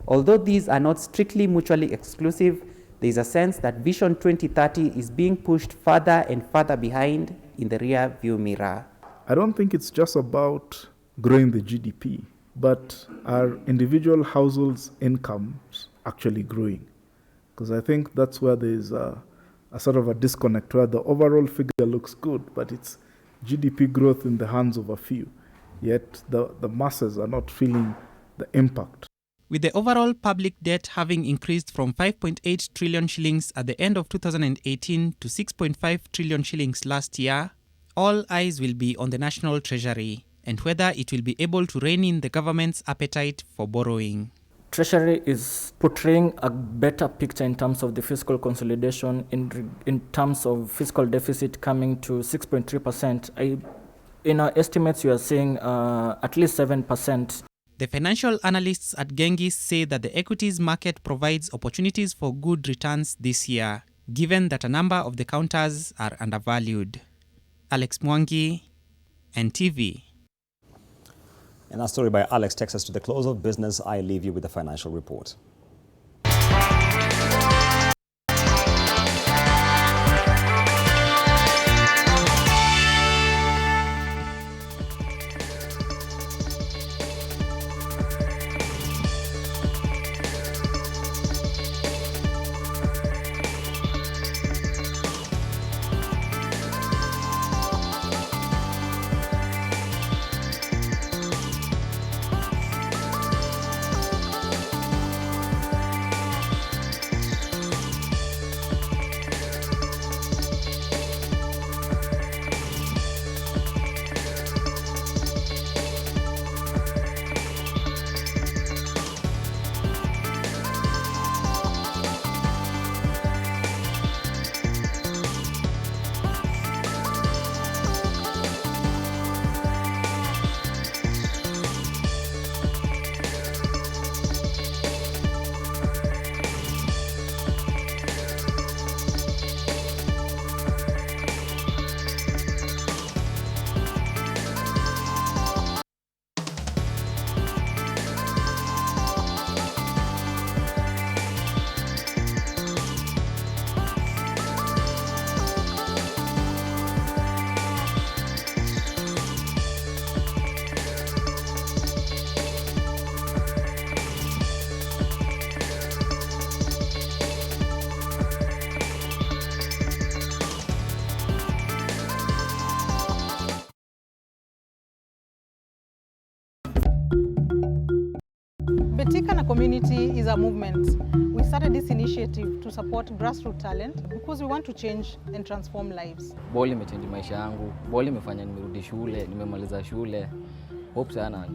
Although these are not strictly mutually exclusive, there is a sense that Vision 2030 is being pushed further and further behind in the rear view mirror. I don't think it's just about growing the GDP, but are individual households' incomes actually growing? Because I think that's where there is a sort of a disconnect, where the overall figure looks good, but it's GDP growth in the hands of a few, yet the masses are not feeling the impact. With the overall public debt having increased from 5.8 trillion shillings at the end of 2018 to 6.5 trillion shillings last year, all eyes will be on the National Treasury and whether it will be able to rein in the government's appetite for borrowing. Treasury is portraying a better picture in terms of the fiscal consolidation, in terms of fiscal deficit coming to 6.3%. In our estimates, we are seeing at least 7%. The financial analysts at Genghis say that the equities market provides opportunities for good returns this year, given that a number of the counters are undervalued. Alex Mwangi, NTV. And our story by Alex takes us to the close of business. I leave you with the financial report. Betika community is a movement. We started this initiative to support grassroots talent because we want to change and transform lives. Ball imechange maisha yangu. Ball imefanya nimerudi shule, nimemaliza shule. Hope sana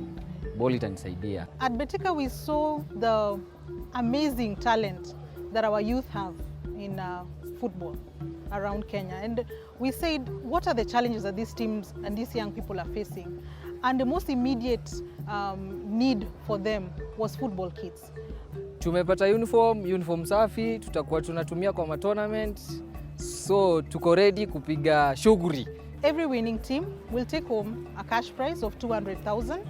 ball itanisaidia. At Betika we saw the amazing talent that our youth have in football around Kenya, and we said, what are the challenges that these teams and these young people are facing? And the most immediate need for them was football kits. Tumepata uniform safi, tutakuwa tunatumia kwa tournament, so tuko ready kupiga shughuli. Every winning team will take home a cash prize of 200,000.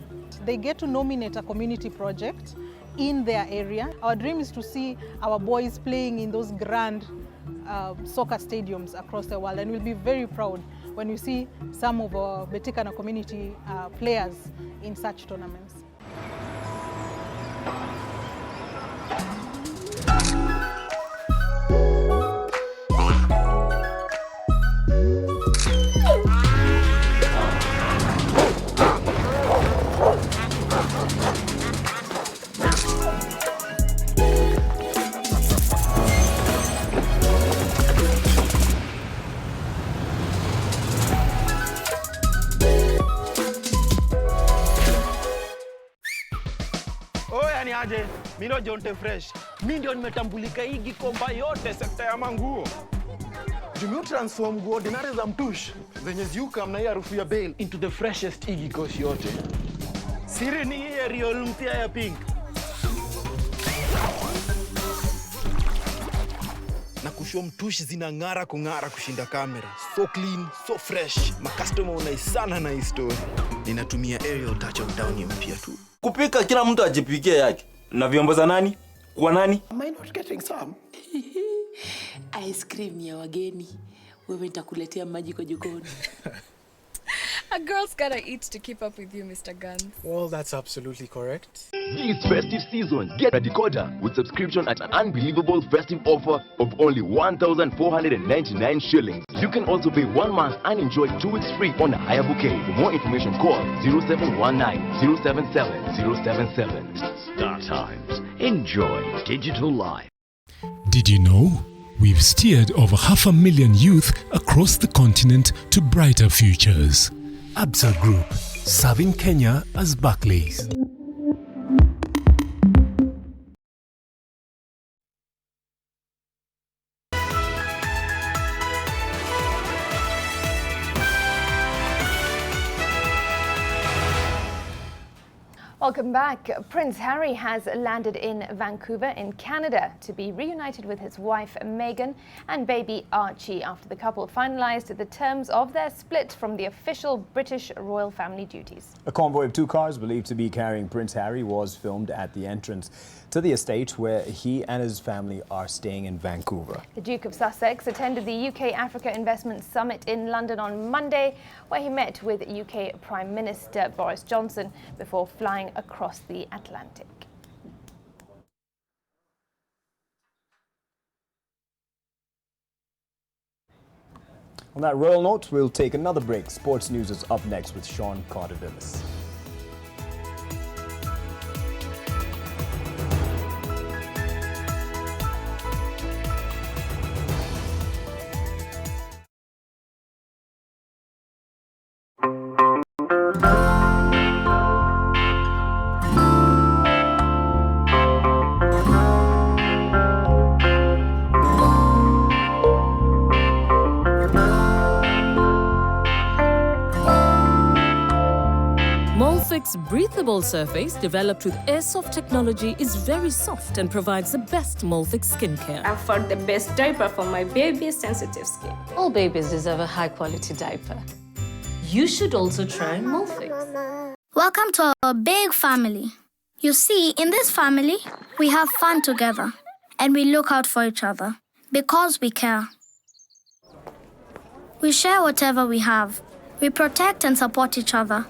They get to nominate a community project in their area. Our dream is to see our boys playing in those grand soccer stadiums across the world, and we'll be very proud when we see some of our Betika community players in such tournaments. Mimi Jonte Fresh. Mimi ndio nimetambulika hii Gikomba yote sekta ya manguo. Jumi transform go ordinary za mtush zenye ziuka mna hii harufu ya bail into the freshest igi koshi yote. Siri ni hii Ariel mpya ya pink. Na kushow mtush zinang'ara kung'ara kushinda kamera. So clean, so fresh. Customer unaisana na hii story. Ninatumia Ariel touch of down mpya tu. Kupika kila mtu ajipikie yake. Na vyombo za nani? Kwa nani? Am I not getting some? Ice cream ya wageni. Wewe nitakuletea maji kwa jikoni. A girl's gotta eat to keep up with you, Mr. Guns. Well, that's absolutely correct. This festive season, get a decoder with subscription at an unbelievable festive offer of only 1,499 shillings. You can also pay 1 month and enjoy 2 weeks free on a higher bouquet. For more information, call 0719 077 077. Star Times. Enjoy digital life. Did you know? We've steered over 500,000 youth across the continent to brighter futures. Absa Group, serving Kenya as Barclays. Welcome back. Prince Harry has landed in Vancouver in Canada to be reunited with his wife Meghan and baby Archie after the couple finalized the terms of their split from the official British royal family duties. A convoy of 2 cars believed to be carrying Prince Harry was filmed at the entrance to the estate where he and his family are staying in Vancouver. The Duke of Sussex attended the UK-Africa Investment Summit in London on Monday, where he met with UK Prime Minister Boris Johnson before flying across the Atlantic. On that royal note, we'll take another break. Sports News is up next with Sean Carter-Villas. Breathable surface developed with Airsoft technology is very soft and provides the best Molfix skincare. I found the best diaper for my baby's sensitive skin. All babies deserve a high-quality diaper. You should also try Molfix. Welcome to our big family. You see, in this family, we have fun together and we look out for each other because we care. We share whatever we have. We protect and support each other.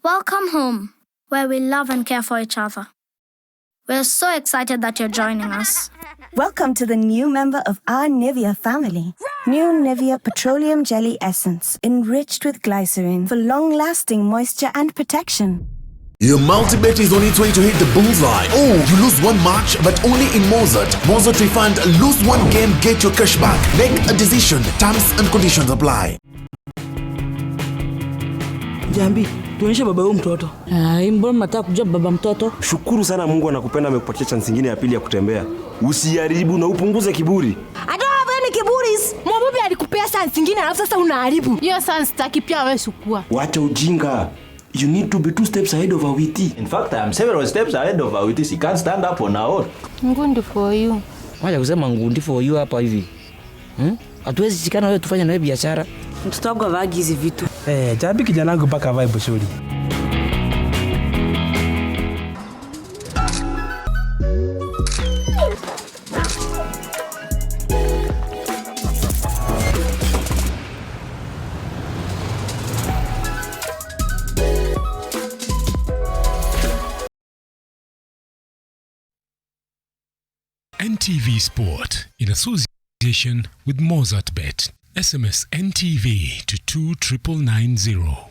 Welcome home, where we love and care for each other. We're so excited that you're joining us. Welcome to the new member of our Nivea family. New Nivea Petroleum Jelly Essence, enriched with glycerin for long-lasting moisture and protection. Your multi-bet is on its way to hit the bullseye. Oh, you lose one match, but only in Mozart. Mozart Refund, lose one game, get your cash back. Make a decision. Terms and conditions apply. Jambi, tuonyeshe baba huyu mtoto. Mbona mnataka kujua baba mtoto? Shukuru sana Mungu anakupenda amekupatia chance nyingine ya pili ya kutembea. Usiharibu na upunguze kiburi. I don't have any kiburis. Mwabubi alikupea chance nyingine alafu sasa unaharibu. Hiyo chance sitaki pia wewe chukua. Wacha ujinga. You need to be 2 steps ahead of Awiti. In fact, I am several steps ahead of Awiti. She can't stand up on her own. Ngundi for you. Wacha kusema ngundi for you hapa hivi. Hatuwezi shikana wewe tufanye na wewe biashara. Mtoto wangu avagi hizi vitu. Jambi kijana wangu mpaka avae boshori. NTV Sport in association with Mozart Bet. SMS NTV to 29990.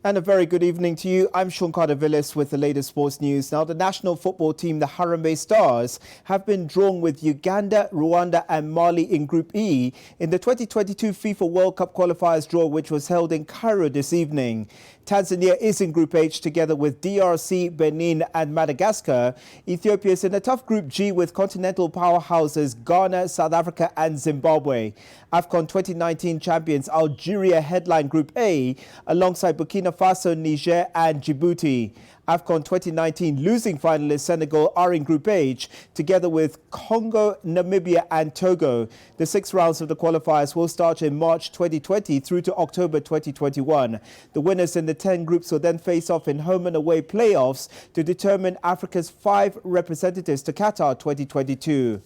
And a very good evening to you. I'm Sean Carter-Villas with the latest sports news. Now, the national football team, the Harambee Stars, have been drawn with Uganda, Rwanda and Mali in Group E in the 2022 FIFA World Cup qualifiers draw, which was held in Cairo this evening. Tanzania is in Group H together with DRC, Benin and Madagascar. Ethiopia is in a tough Group G with continental powerhouses Ghana, South Africa and Zimbabwe. AFCON 2019 champions Algeria headline Group A alongside Burkina Faso, Niger and Djibouti. AFCON 2019 losing finalists Senegal are in Group H together with Congo, Namibia and Togo. The 6 rounds of the qualifiers will start in March 2020 through to October 2021. The winners in the 10 groups will then face off in home and away playoffs to determine Africa's 5 representatives to Qatar 2022.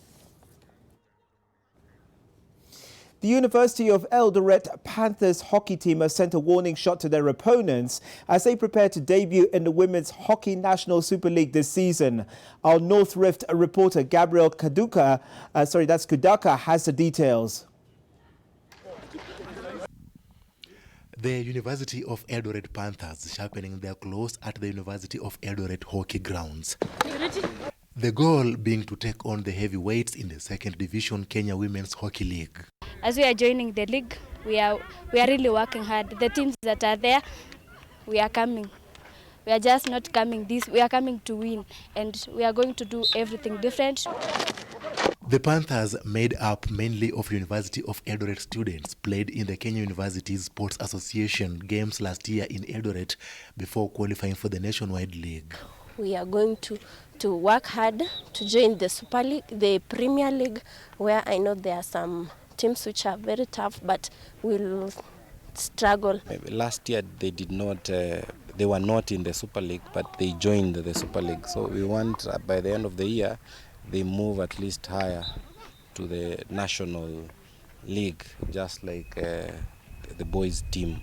The University of Eldoret Panthers hockey team has sent a warning shot to their opponents as they prepare to debut in the Women's Hockey National Super League this season. Our North Rift reporter Gabriel Kudaka has the details. The University of Eldoret Panthers sharpening their claws at the University of Eldoret hockey grounds. The goal being to take on the heavyweights in the 2nd Division Kenya Women's Hockey League. As we are joining the league, we are really working hard. The teams that are there, we are coming. We are just not coming we are coming to win, and we are going to do everything different. The Panthers, made up mainly of University of Eldoret students, played in the Kenya Universities Sports Association games last year in Eldoret before qualifying for the nationwide league. We are going to work hard to join the Super League, the Premier League, where I know there are some teams which are very tough, but will struggle. Last year they did not, they were not in the Super League, but they joined the Super League. So we want by the end of the year, they move at least higher to the National League, just like the boys team.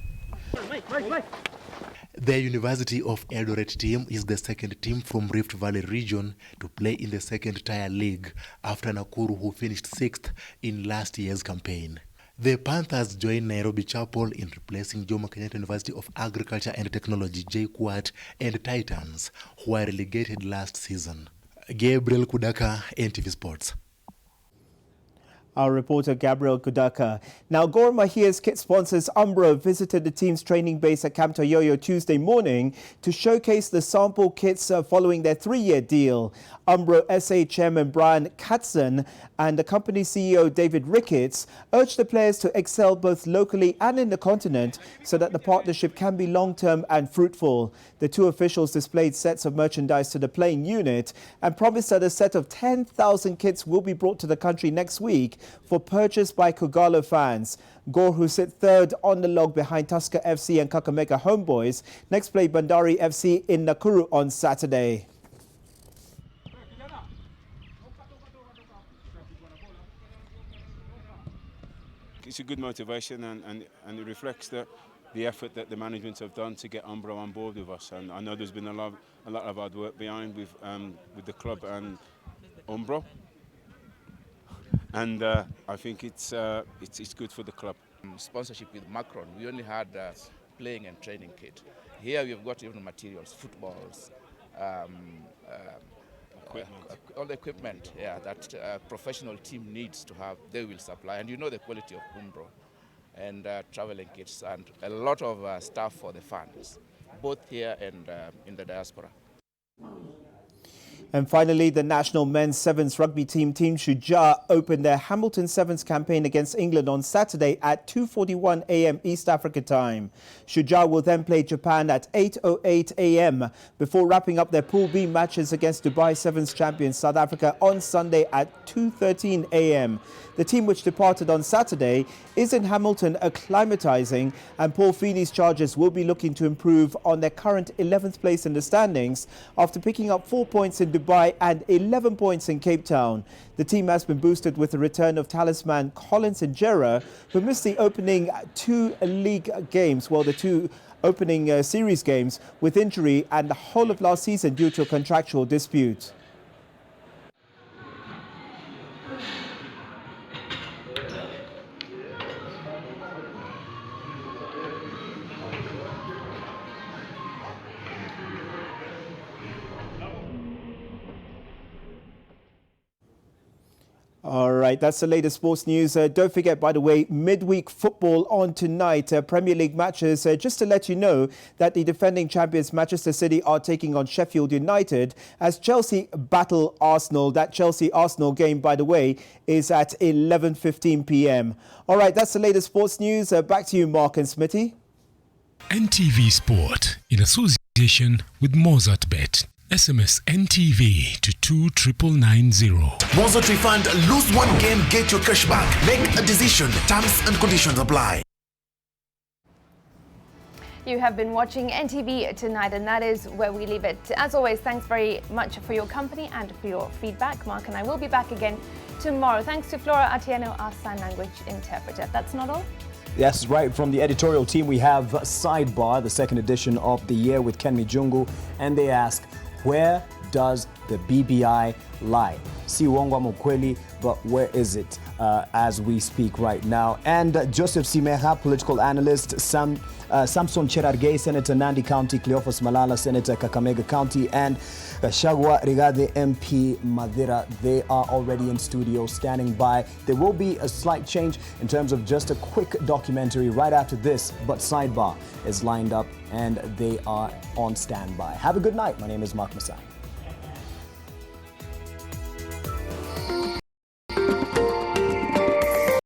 The University of Eldoret team is the 2nd team from Rift Valley region to play in the 2nd tier league after Nakuru, who finished 6th in last year's campaign. The Panthers joined Nairobi Chapel in replacing Jomo Kenyatta University of Agriculture and Technology, JKUAT, and Titans, who were relegated last season. Gabriel Kudaka, NTV Sports. Our reporter Gabriel Kudaka. Now, Gor Mahia's kit sponsors Umbro visited the team's training base at Camp Toyoyo Tuesday morning to showcase the sample kits following their 3-year deal. Umbro SA Chairman Brian Katzen and the company CEO David Ricketts urged the players to excel both locally and in the continent so that the partnership can be long-term and fruitful. The two officials displayed sets of merchandise to the playing unit and promised that a set of 10,000 kits will be brought to the country next week for purchase by Kogalo fans. Gor, who sit 3rd on the log behind Tusker FC and Kakamega Homeboys, next play Bandari FC in Nakuru on Saturday. It's a good motivation and it reflects the effort that the management have done to get Umbro on board with us. And I know there's been a lot of hard work behind with the club and Umbro. And I think it's good for the club. Sponsorship with Macron, we only had playing and training kit. Here we've got even materials, footballs, all the equipment that a professional team needs to have, they will supply. And you know the quality of Umbro and traveling kits and a lot of stuff for the fans, both here and in the diaspora. And finally, the national men's sevens rugby team, Team Shujaa, opened their Hamilton Sevens campaign against England on Saturday at 2:41 a.m. East Africa time. Shujaa will then play Japan at 8:08 a.m. before wrapping up their Pool B matches against Dubai Sevens champions South Africa on Sunday at 2:13 a.m. The team, which departed on Saturday, is in Hamilton acclimatizing, and Paul Feeney's Chargers will be looking to improve on their current 11th place in the standings after picking up 4 points in Dubai and 11 points in Cape Town. The team has been boosted with the return of talisman Collins Injera, who missed the opening 2 league games, the 2 opening series games, with injury and the whole of last season due to a contractual dispute. All right, that's the latest sports news. Don't forget, by the way, midweek football on tonight. Premier League matches. Just to let you know that the defending champions Manchester City are taking on Sheffield United as Chelsea battle Arsenal. That Chelsea-Arsenal game, by the way, is at 11:15 p.m. All right, that's the latest sports news. Back to you, Mark and Smriti. NTV Sport in association with Mozart Bet. SMS NTV to 29990. Mozart Refund, lose one game, get your cash back. Make a decision. Terms and conditions apply. You have been watching NTV Tonight, and that is where we leave it. As always, thanks very much for your company and for your feedback. Mark and I will be back again tomorrow. Thanks to Flora Atieno, our sign language interpreter. That's not all. Yes, right. From the editorial team, we have Sidebar, the second edition of the year with Kenmi Jungu, and they ask, where does the BBI lie? Si uongo ama ukweli, but where is it as we speak right now? And Joseph Simeha, political analyst, Samson Cherargei, Senator Nandi County, Cleophas Malala, Senator Kakamega County, and Shagwa Rigade, MP Madira. They are already in studio standing by. There will be a slight change in terms of just a quick documentary right after this, but Sidebar is lined up and they are on standby. Have a good night. My name is Mark Masai.